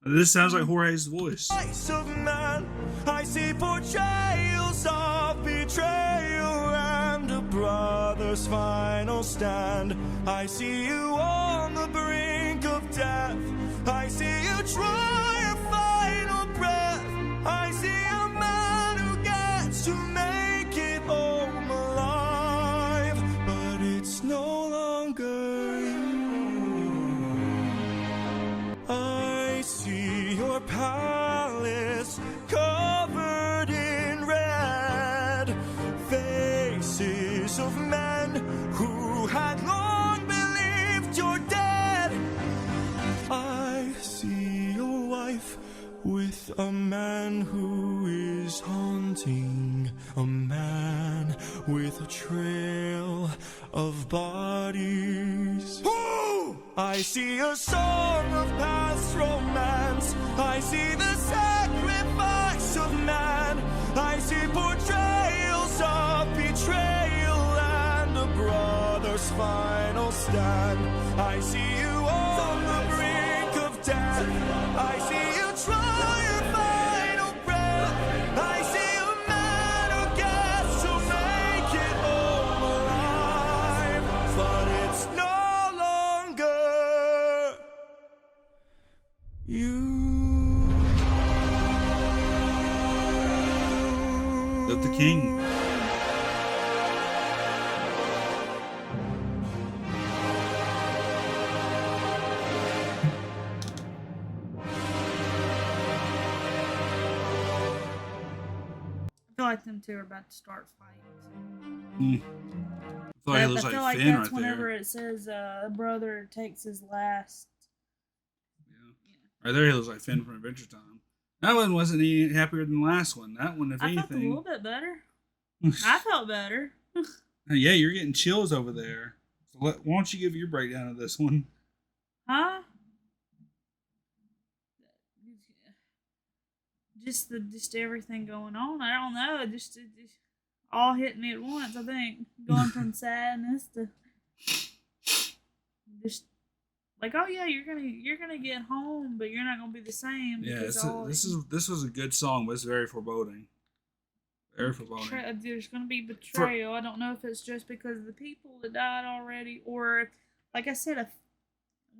This sounds like Jorge's voice. Of man, I see portrayals of betrayal and a brother's final stand. I see you on the brink of death. I see you try a final breath. I see a man who gets to make it home alive, but it's no longer you. I see your palace covered in red, faces of men who had long believed you're dead. I see your wife with a man who is haunting, a man with a trail of bodies. I see a song of past romance. I see the sacrifice of man. I see portrayals of betrayal and a brother's final stand. I see you on the brink of death. I see you try your final breath. I see a man who gets to make it home alive, but it's no longer you. The king. I feel like them two are about to start I fighting. feel like it looks I feel like like Finn that's right whenever there. it says a brother takes his last. Yeah. Right there, he looks like Finn from Adventure Time. That one wasn't any happier than the last one. That one, if I felt a anything. little bit better. I felt better. Yeah, you're getting chills over there. So why don't you give your breakdown of this one? Huh? Just everything going on. I don't know. It just all hit me at once. I think going from sadness to just like, oh yeah, you're gonna get home, but you're not gonna be the same. Yeah, because this was a good song, but it's very foreboding. Very foreboding. There's gonna be betrayal. I don't know if it's just because of the people that died already, or if, like I said,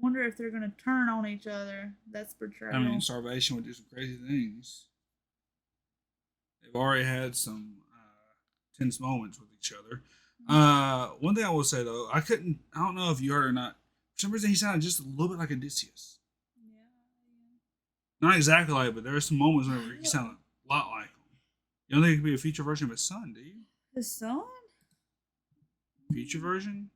wonder if they're gonna turn on each other. That's portrayal. I mean, starvation would do some crazy things. They've already had some tense moments with each other. One thing I will say though, I don't know if you heard or not. For some reason, he sounded just a little bit like Odysseus. Yeah. Not exactly like, but there are some moments where he sounded a lot like him. You don't think it could be a future version of his son, do you? His son? Future version?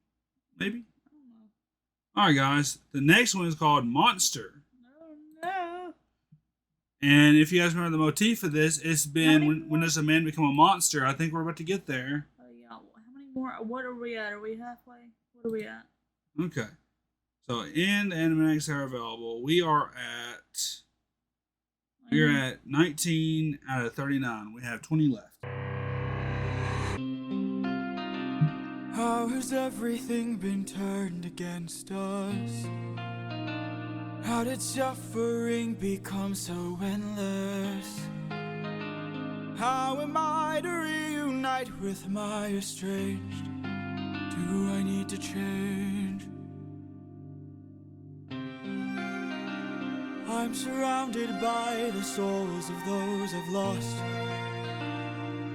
Maybe? I don't know. Alright, guys. The next one is called Monster. Oh, no. And if you guys remember the motif of this, it's been when does a man become a monster? I think we're about to get there. Oh, yeah. How many more? What are we at? Are we halfway? What are we at? Okay. So in the animatics that are available, we are at 19 out of 39. We have 20 left. How has everything been turned against us? How did suffering become so endless? How am I to reunite with my estranged? Do I need to change? I'm surrounded by the souls of those I've lost.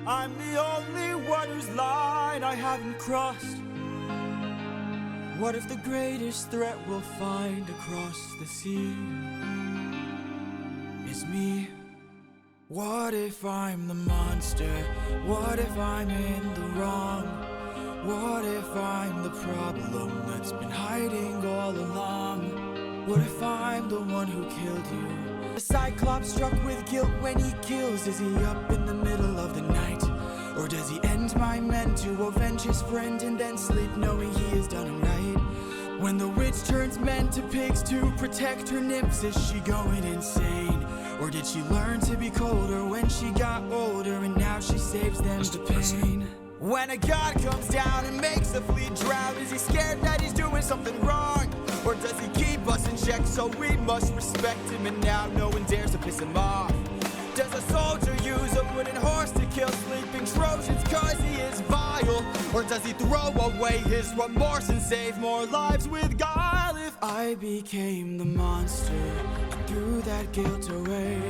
I'm the only one whose line I haven't crossed. What if the greatest threat we'll find across the sea is me? What if I'm the monster? What if I'm in the wrong? What if I'm the problem that's been hiding all along? What if I'm the one who killed you? The Cyclops struck with guilt when he kills. Is he up in the middle of the night? Or does he end my men to avenge his friend and then sleep knowing he has done it right? When the witch turns men to pigs to protect her nymphs, is she going insane? Or did she learn to be colder when she got older and now she saves them the pain? When a god comes down and makes a fleet drown, is he scared that he's doing something wrong? Or does he keep us in check so we must respect him and now no one dares to piss him off? Does a soldier use a wooden horse to kill sleeping Trojans cause he is vile? Or does he throw away his remorse and save more lives with guile? If I became the monster and threw that guilt away,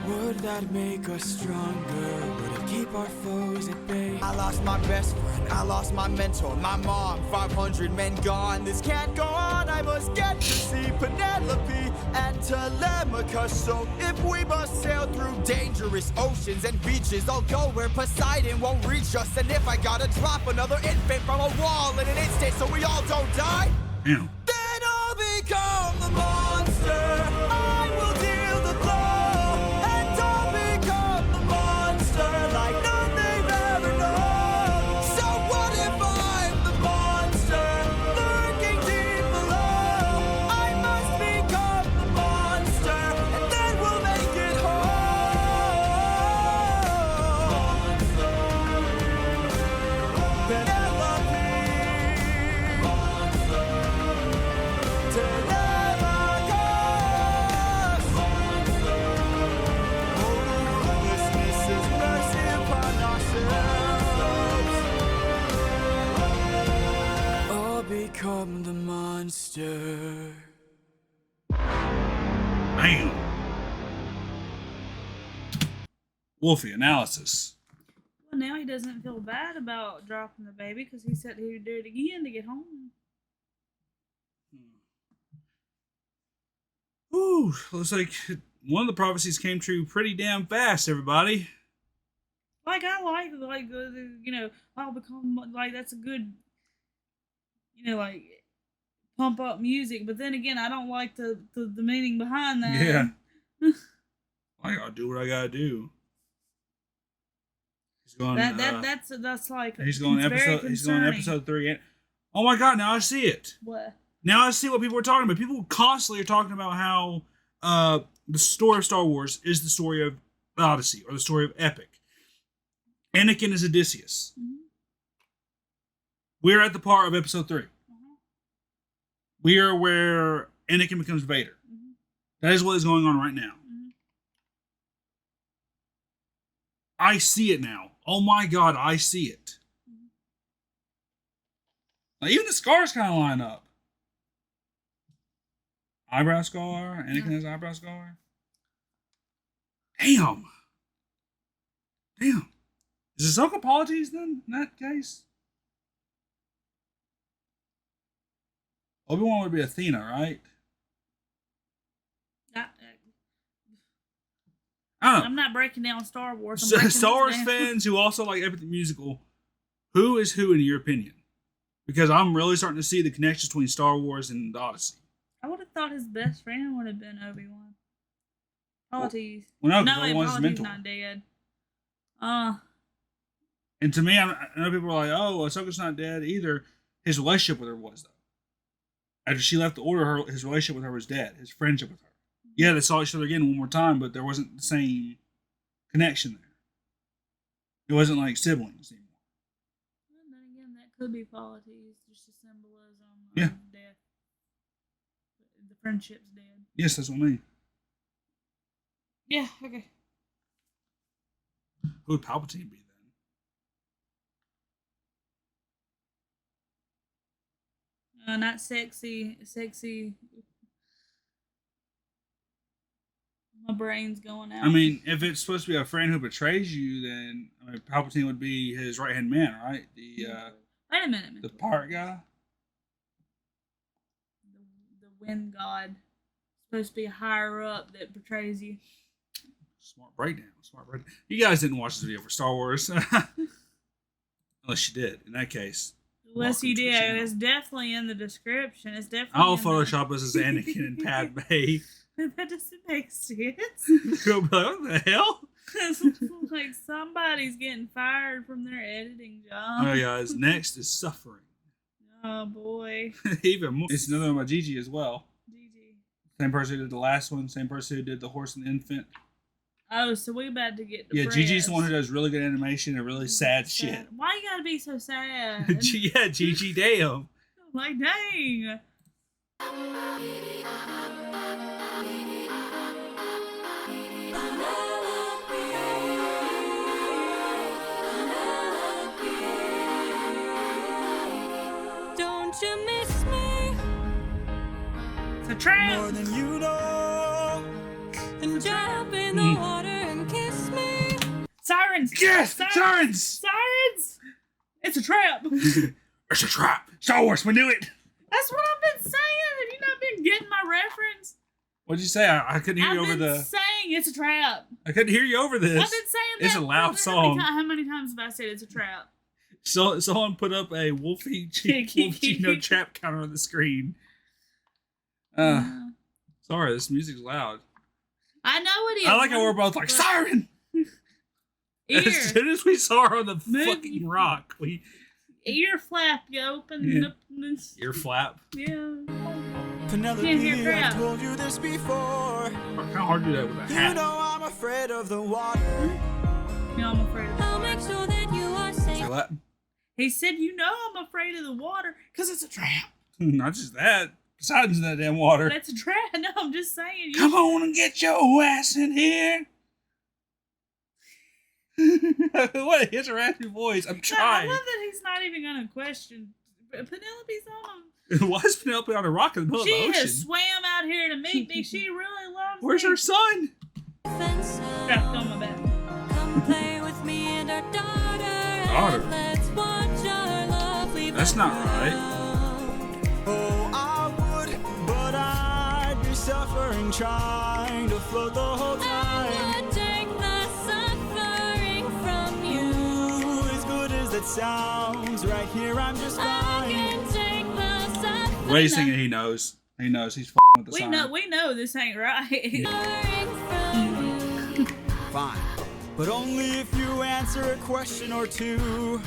would that make us stronger? Would it keep our foes at bay? I lost my best friend, I lost my mentor, my mom, 500 men gone. This can't go on, I must get to see Penelope and Telemachus. So if we must sail through dangerous oceans and beaches, I'll go where Poseidon won't reach us. And if I gotta drop another infant from a wall in an instant so we all don't die, Damn. then I'll become the monster. I will deal the blow, and I'll become the monster like none they've ever known. So what if I'm the monster lurking deep below? I must become the monster, and then we'll make it whole. Penelope, become the monster. Bam. Wolfie analysis. Well, now he doesn't feel bad about dropping the baby because he said he would do it again to get home. Ooh, looks like one of the prophecies came true pretty damn fast, everybody. Like, I like you know, I'll become, like, that's a good, you know, like, pump up music. But then again, I don't like the meaning behind that. Yeah. I gotta do what I gotta do. He's going. That's like. He's going episode. He's going episode 3. Oh my god! Now I see it. What? Now I see what people are talking about. People constantly are talking about how the story of Star Wars is the story of the Odyssey or the story of Epic. Anakin is Odysseus. Mm-hmm. We're at the part of episode 3. Mm-hmm. We are where Anakin becomes Vader. Mm-hmm. That is what is going on right now. Mm-hmm. I see it now. Oh my god, I see it. Mm-hmm. Now, even the scars kind of line up. Eyebrow scar. Anakin has eyebrow scar. Damn. Is Ahsoka Apologies then in that case? Obi-Wan would be Athena, right? I don't know. I'm not breaking down Star Wars. Star Wars fans who also like everything musical, who is who in your opinion? Because I'm really starting to see the connections between Star Wars and the Odyssey. I would have thought his best friend would have been Obi-Wan. Apologies. Well, no, Obi-Wan's his Apologies mentor. not dead. And to me, I know people are like, "Oh, Ahsoka's not dead either." His relationship with her was though. After she left the Order, his relationship with her was dead. His friendship with her. Yeah, they saw each other again one more time, but there wasn't the same connection there. It wasn't like siblings anymore. Well, then again, that could be Apologies, just a symbolism Yeah. of death. The friendship's dead. Yes, that's what I mean. Yeah, okay. Who would Palpatine be then? Not sexy. My brain's going out. I mean, if it's supposed to be a friend who betrays you, then Palpatine would be his right hand man, right? Wait a minute. The pirate guy. The wind god. Supposed to be higher up that betrays you. Smart breakdown. You guys didn't watch this video for Star Wars, unless you did. In that case, Unless welcome you to the did, channel. it's definitely in the description. It's definitely. I'll in Photoshop us as Anakin and Padme. That doesn't make sense. You'll be like, what the hell? Like somebody's getting fired from their editing job. Oh, guys, next is Suffering. Oh boy. Even more. It's another one by Gigi as well. GG. Same person who did the last one. Same person who did the horse and the infant. Oh, so we about to get Yeah, depressed. Gigi's the one who does really good animation and really sad shit. Why you gotta be so sad? Yeah, Gigi, damn. Like, dang. Don't you miss me? It's a trap. More than you know. Then jump in the water and kiss me. Sirens. Yes, sirens. Sirens. It's a trap. It's a trap. Star Wars, we knew it. That's what I've been saying. Have you not been getting my reference? What'd you say? I couldn't hear you over I've been the. saying it's a trap. I couldn't hear you over this. I've been saying that. It's a loud for how many song. How many times have I said it's a trap? So someone put up a Wolfie Chino trap counter on the screen. Sorry, this music's loud. I know it is. I like how we're both like siren. Ear. As soon as we saw her on the Move- fucking rock, we Ear flap, you open Yeah. up this. ear flap. Yeah. Can't hear Penelope, crap. I've told you this before. How hard to do that with a You hat? know I'm afraid of the water. You know, I'm afraid of the I'll water. make sure that you are Say safe. what? He said, you know I'm afraid of the water because it's a trap. Not just that. Poseidon's in that damn water. That's a trap. No, I'm just saying. Come on and get your ass in here. What? He has a raspy voice. I'm I trying. love that he's not even going to question. Penelope's on him. Why is Penelope on a rock in the middle of She the ocean? has swam out here to meet me. She really loves Where's me. her son? Strapped on my back. Come play with me and our daughter. Daughter? Let's watch our lovely That's not right. background. Oh, I would, but I'd be suffering trying to float the whole time. I would take the suffering from you. As good as it sounds, right here I'm just I fine. can take the suffering The way he's singing, he knows. He knows he's f***ing with the siren. We know this ain't right. from you. Fine, but only if you answer a question or two.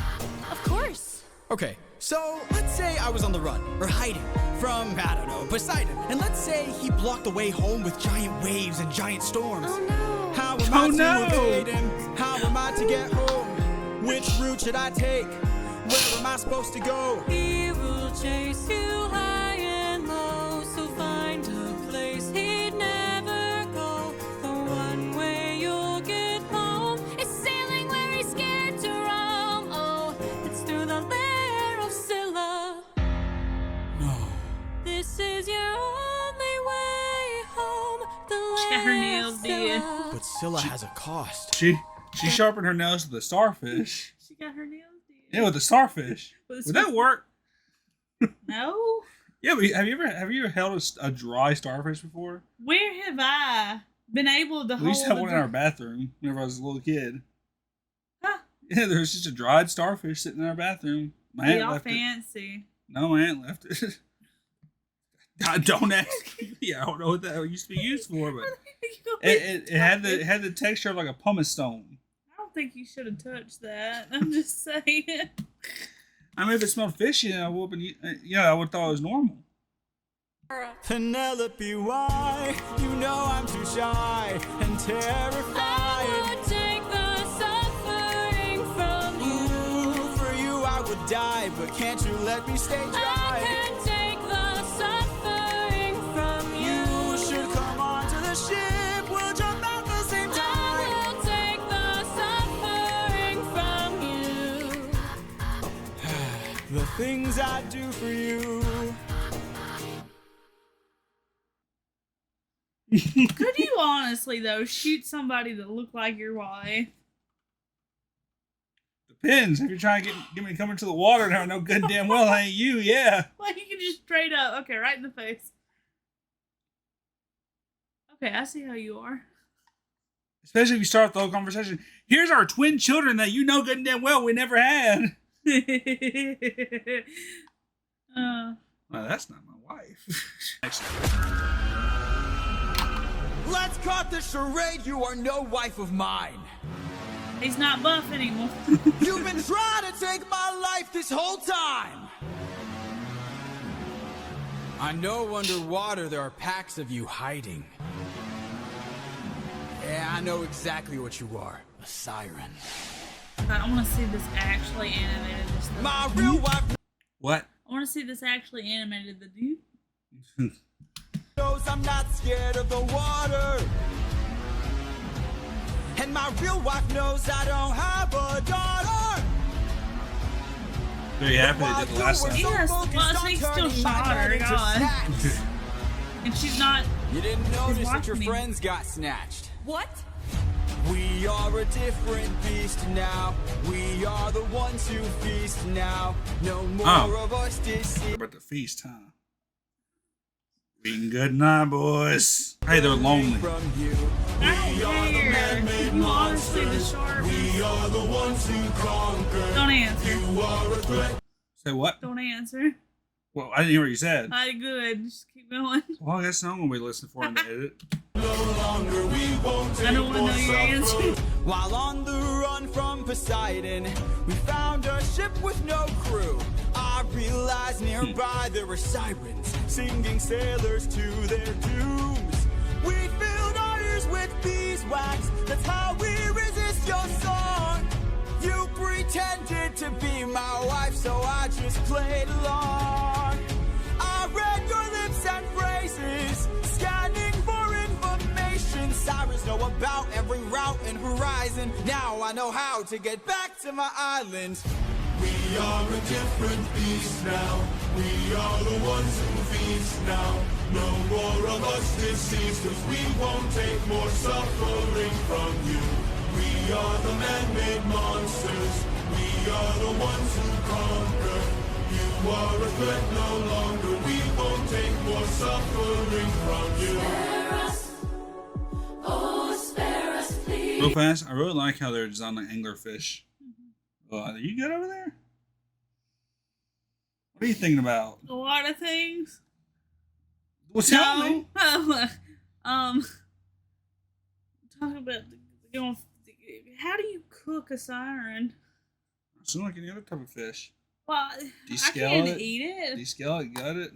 Of course. Okay, so let's say I was on the run, or hiding, from, I don't know, Poseidon. And let's say he blocked the way home with giant waves and giant storms. Oh no. How am I Oh, to no. evade him? How am I to get home? Which route should I take? Where am I supposed to go? He will chase you high and low, so find a place he'd never go. The one way you'll get home is sailing where he's scared to roam. Oh, it's through the lair of Scylla. No. This is your only way. Scylla has a cost. She sharpened her nails with a starfish. She got her nails did. Yeah, with a starfish. Would that work? No. Yeah, but have you ever held a dry starfish before? Where have I been able to hold? We used to have one in our bathroom whenever I was a little kid. Huh. Yeah, there was just a dried starfish sitting in our bathroom. My aunt Y'all left fancy. it. No, my aunt left it. God, don't ask me. I don't know what that used to be used for, but it had the texture of like a pumice stone. I don't think you should have touched that. I'm just saying. I mean, if it smelled fishy, I would have thought it was normal. Penelope, why? You know I'm too shy and terrified. I would take the suffering from you. Ooh, for you I would die, but can't you let me stay I dry? can take the suffering from you. You should come onto the ship, we'll jump at the same time. I will take the suffering from you. The things I do for you. Could you honestly though shoot somebody that looked like your wife? Depends. If you're trying to get me to come into the water and I know good and damn well I ain't you, yeah. Like you can just straight up, okay, right in the face. Okay, I see how you are. Especially if you start the whole conversation. Here's our twin children that you know good and damn well we never had. Well, that's not my wife. Let's cut the charade, you are no wife of mine. He's not buff anymore. You've been trying to take my life this whole time. I know underwater there are packs of you hiding. Yeah, I know exactly what you are. A siren. I want to see this actually animated. My real wife What? I want to see this actually animated. The dude. knows I'm not scared of the water. And my real wife knows I don't have a daughter. Very happy they did the last time. Yes, well, she still shot her, God. And she's not. You didn't notice that your watching me. friends got snatched. What? We are a different beast now. We are the ones who feast now. No more of us deceive. About the feast, huh? Eating good night, boys. Hey, they're lonely. From you. I don't care. You honestly the shark. We are the ones who conquer. Don't answer. You are a threat. Say what? Don't answer. Well, I didn't hear what you said. Good. Just keep going. Well, I guess I'm gonna be listening for in the edit. No longer we won't take I don't want to more know your answer. suffering. While on the run from Poseidon, we found a ship with no crew. I realized nearby there were sirens singing sailors to their dooms. We filled our ears with beeswax, that's how we resist your song. You pretended to be my wife, so I just played along. I read your lips and phrases, scanning for information. Sirens know about every route and horizon. Now I know how to get back to my island. We are a different beast now. We are the ones who feast now. No more of us deceased, 'cause we won't take more suffering from you. We are the man-made monsters. We are the ones who conquer. You are a threat no longer. We won't take more suffering from you. Spare us. Oh, spare us, please. Real fast, I really like how they're designing anglerfish. Are you good over there? What are you thinking about? A lot of things. What's happening? Talk about how do you cook a siren? It's not like any other type of fish. Well, I Descale can't it? eat it. Descale it, gut it.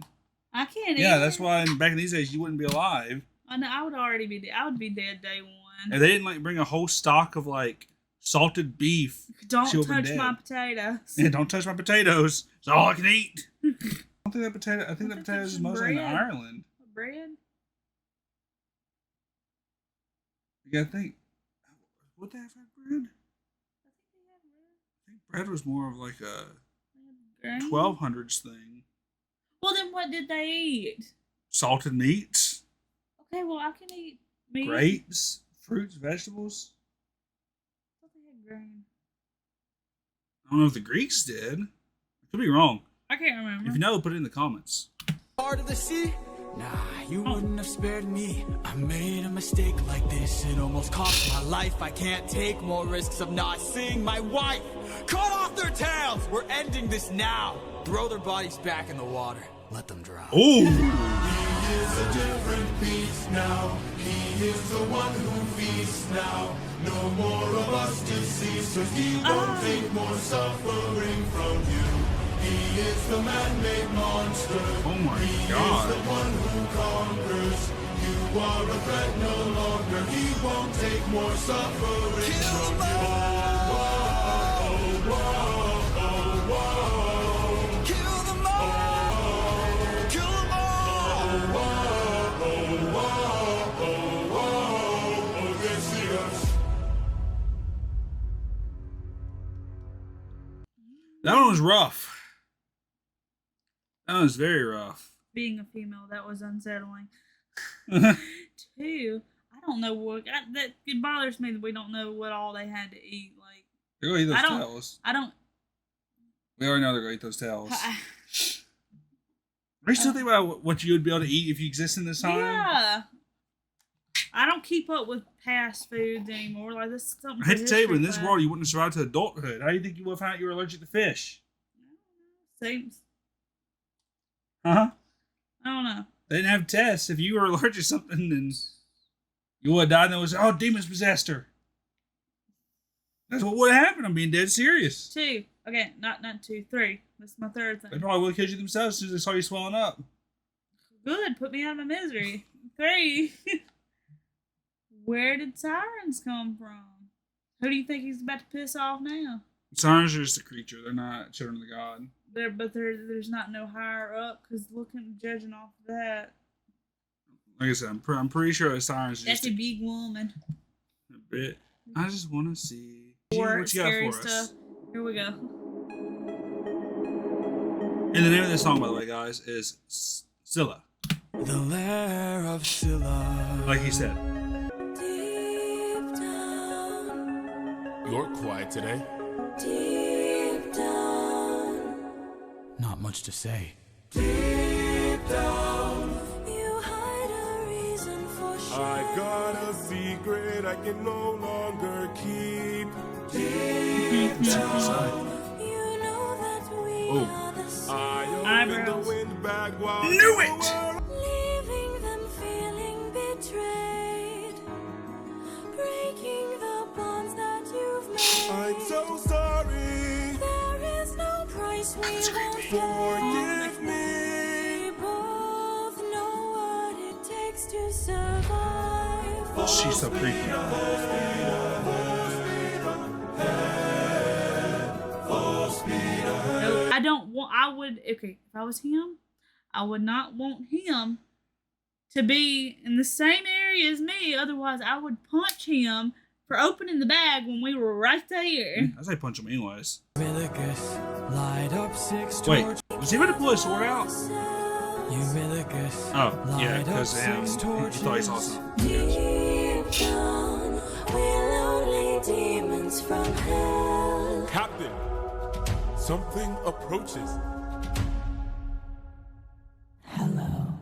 I can't eat Yeah, it. that's why back in these days you wouldn't be alive. I know. I would already be. I would be dead day one. And they didn't like bring a whole stock of like salted beef. Don't she would've been touch dead. my potatoes. Yeah, don't touch my potatoes. It's all I can eat. I don't think that potato. I think that Don't potatoes touch is mostly in bread. Ireland. Bread. You gotta think. Would they have had bread? I think bread was more of like a Grain. 1200s thing. Well, then what did they eat? Salted meats, Okay, well I can eat meat. grapes, Fruits, vegetables? I thought they had grain. I don't know if the Greeks did. I could be wrong. I can't remember. If you know, put it in the comments. Heart of the sea. Nah, you wouldn't have spared me. I made a mistake like this. It almost cost my life. I can't take more risks of not seeing my wife. Cut off their tails. We're ending this now. Throw their bodies back in the water. Let them drown. Oh! He is a different beast now. He is the one who feasts now. No more of us to cease, 'cause he won't take more suffering from you. He is the man-made monster. Oh my He God. is the one who conquers. You are a threat no longer. He won't take more suffering from you. Whoa, whoa, whoa, whoa. Kill them all. Kill them all. Yes, yes. That one was rough. That was very rough. Being a female, that was unsettling. Two, I don't know what that it bothers me that we don't know what all they had to eat. Like They're gonna eat those I don't- tails. I don't. We already know they're gonna eat those tails. Are you still thinking about what you would be able to eat if you exist in this time? Yeah. I don't keep up with past foods anymore. Like this is something. I hate to tell you, but in history this class. world, you wouldn't have survived to adulthood. How do you think you would have found out you were allergic to fish? Seems. Huh? I don't know. They didn't have tests. If you were allergic to something, then you would have died. And it was, oh, demons possessed her. That's what would have happened. I'm being dead serious. Two. Okay, not two. Three. That's my third They thing. probably would have killed you themselves as soon as they saw you swelling up. Good. Put me out of my misery. Three. Where did sirens come from? Who do you think he's about to piss off now? Sirens are just a creature. They're not children of God. There's not no higher up because judging off of that, Like I said, I'm pretty sure the sirens are that's just a big woman. a bit. I just want to see Or what you got scary for stuff. us. Here we go. And the name of this song, by the way, guys, is Scylla. The lair of Scylla. Like he said. Deep down, You're quiet today. deep down, Not much to say. Deep down, you hide a reason for I've got a secret I can no longer keep. Deep down, You know that we Oh. are the same. I open Eyebrows. the windbag while Knew you it! were Leaving them feeling betrayed, breaking the bonds that you've made. I'm so sorry. There is no price we won't pay. Forgive me. We both know what it takes to survive. She's so creepy. No, I don't want. I would. Okay, if I was him, I would not want him to be in the same area as me. Otherwise, I would punch him for opening the bag when we were right there. I say punch him anyways. Eurylochus, light up six Wait, torches. was he about to pull his sword out? Eurylochus, Oh, yeah, light because up he six thought he saw torches. something. Deep down, we're lonely demons from hell. Captain, something approaches. Hello.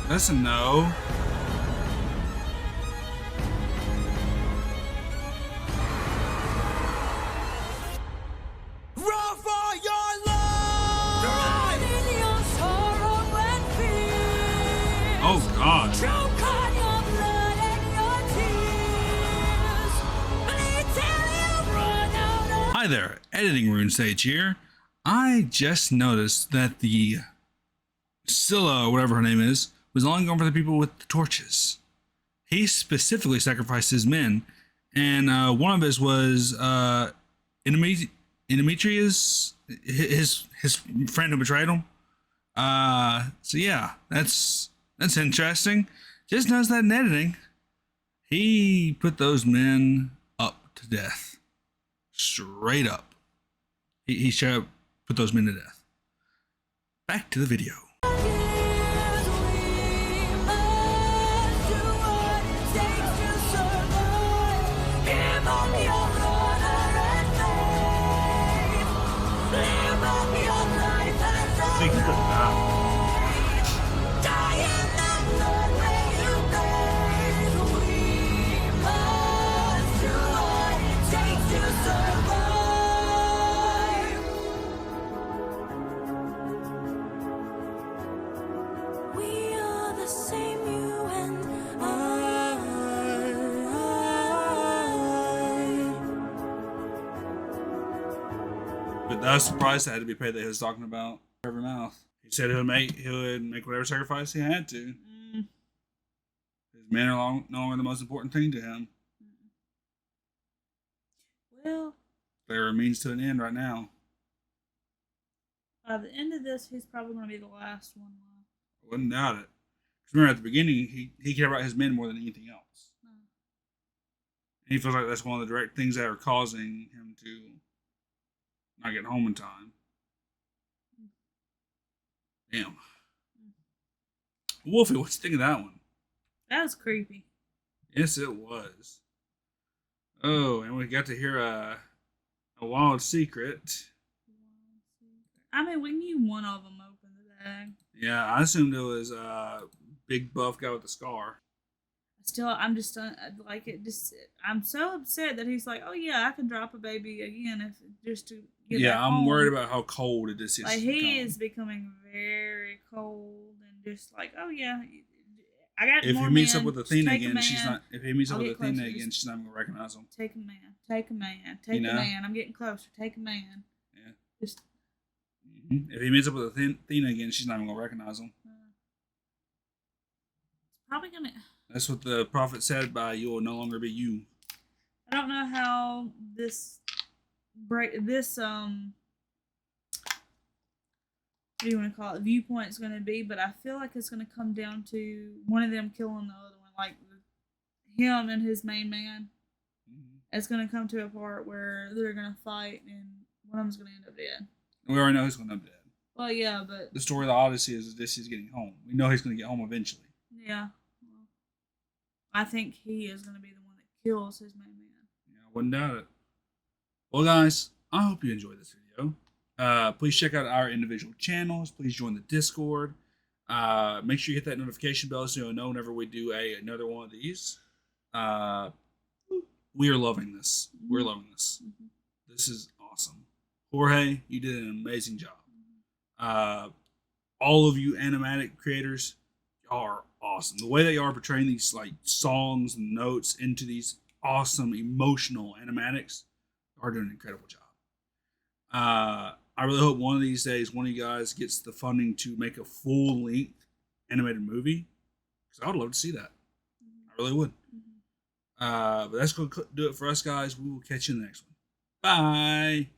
That's a no. Run for your life! In your sorrow and fear, Oh, God. choke on your blood and your tears. Bleed till you run out of Hi there, Editing Rune Sage here. I just noticed that the Scylla, or whatever her name is, was only going for the people with the torches. He specifically sacrificed his men, and one of his was Demetrius, his friend who betrayed him. So yeah, that's interesting. Just noticed that in editing, he put those men up to death. Straight up. He should have put those men to death. Back to the video. Think of that. We are the same, you and I. But that's the price that had to be paid that he was talking about every mouth. He said he would make whatever sacrifice he had to. Mm. His men are no longer the most important thing to him. Well, They're a means to an end right now. by the end of this, he's probably going to be the last one left. I wouldn't doubt it. Because remember, at the beginning, he cared about his men more than anything else. Mm. And he feels like that's one of the direct things that are causing him to not get home in time. Damn. Wolfie, what's you think of that one? That was creepy. Yes, it was. Oh, and we got to hear a wild secret. I mean, we knew one of them opened the bag. Yeah, I assumed it was a big buff guy with a scar. Still, I'm just like it. Just I'm so upset that he's like, oh yeah, I can drop a baby again if just to get Yeah, back I'm home. worried about how cold it is. Like he is becoming very cold and just like, oh yeah, I got. If more he meets men. up with Just Athena take a again, she's man. not. If he meets up I'll with get Athena closer. again, Just she's not gonna recognize him. Take a man. Take a man. Take You know? a man. I'm getting closer. Take a man. Yeah. Just. If he meets up with Athena again, she's not even gonna recognize him. It's probably gonna. That's what the prophet said by "You will no longer be you." I don't know how this what do you want to call it, viewpoint's going to be, but I feel like it's going to come down to one of them killing the other one, like him and his main man. It's going to come to a part where they're going to fight and one of them's going to end up dead. We already know he's gonna end up dead. Well, yeah, but The story of the Odyssey is Odysseus getting home. We know he's gonna get home eventually. yeah, well, I think he is going to be the one that kills his main man. Yeah, I wouldn't doubt it. Well, guys, I hope you enjoyed this video. Please check out our individual channels. Please join the Discord. Make sure you hit that notification bell so you'll know whenever we do another one of these. We are loving this. We're loving this. This is awesome. Jorge, you did an amazing job. All of you animatic creators, y'all are awesome. The way that y'all are portraying these like songs and notes into these awesome emotional animatics are doing an incredible job. I really hope one of these days one of you guys gets the funding to make a full-length animated movie, because I would love to see that. I really would. But that's going to do it for us, guys. We will catch you in the next one. Bye.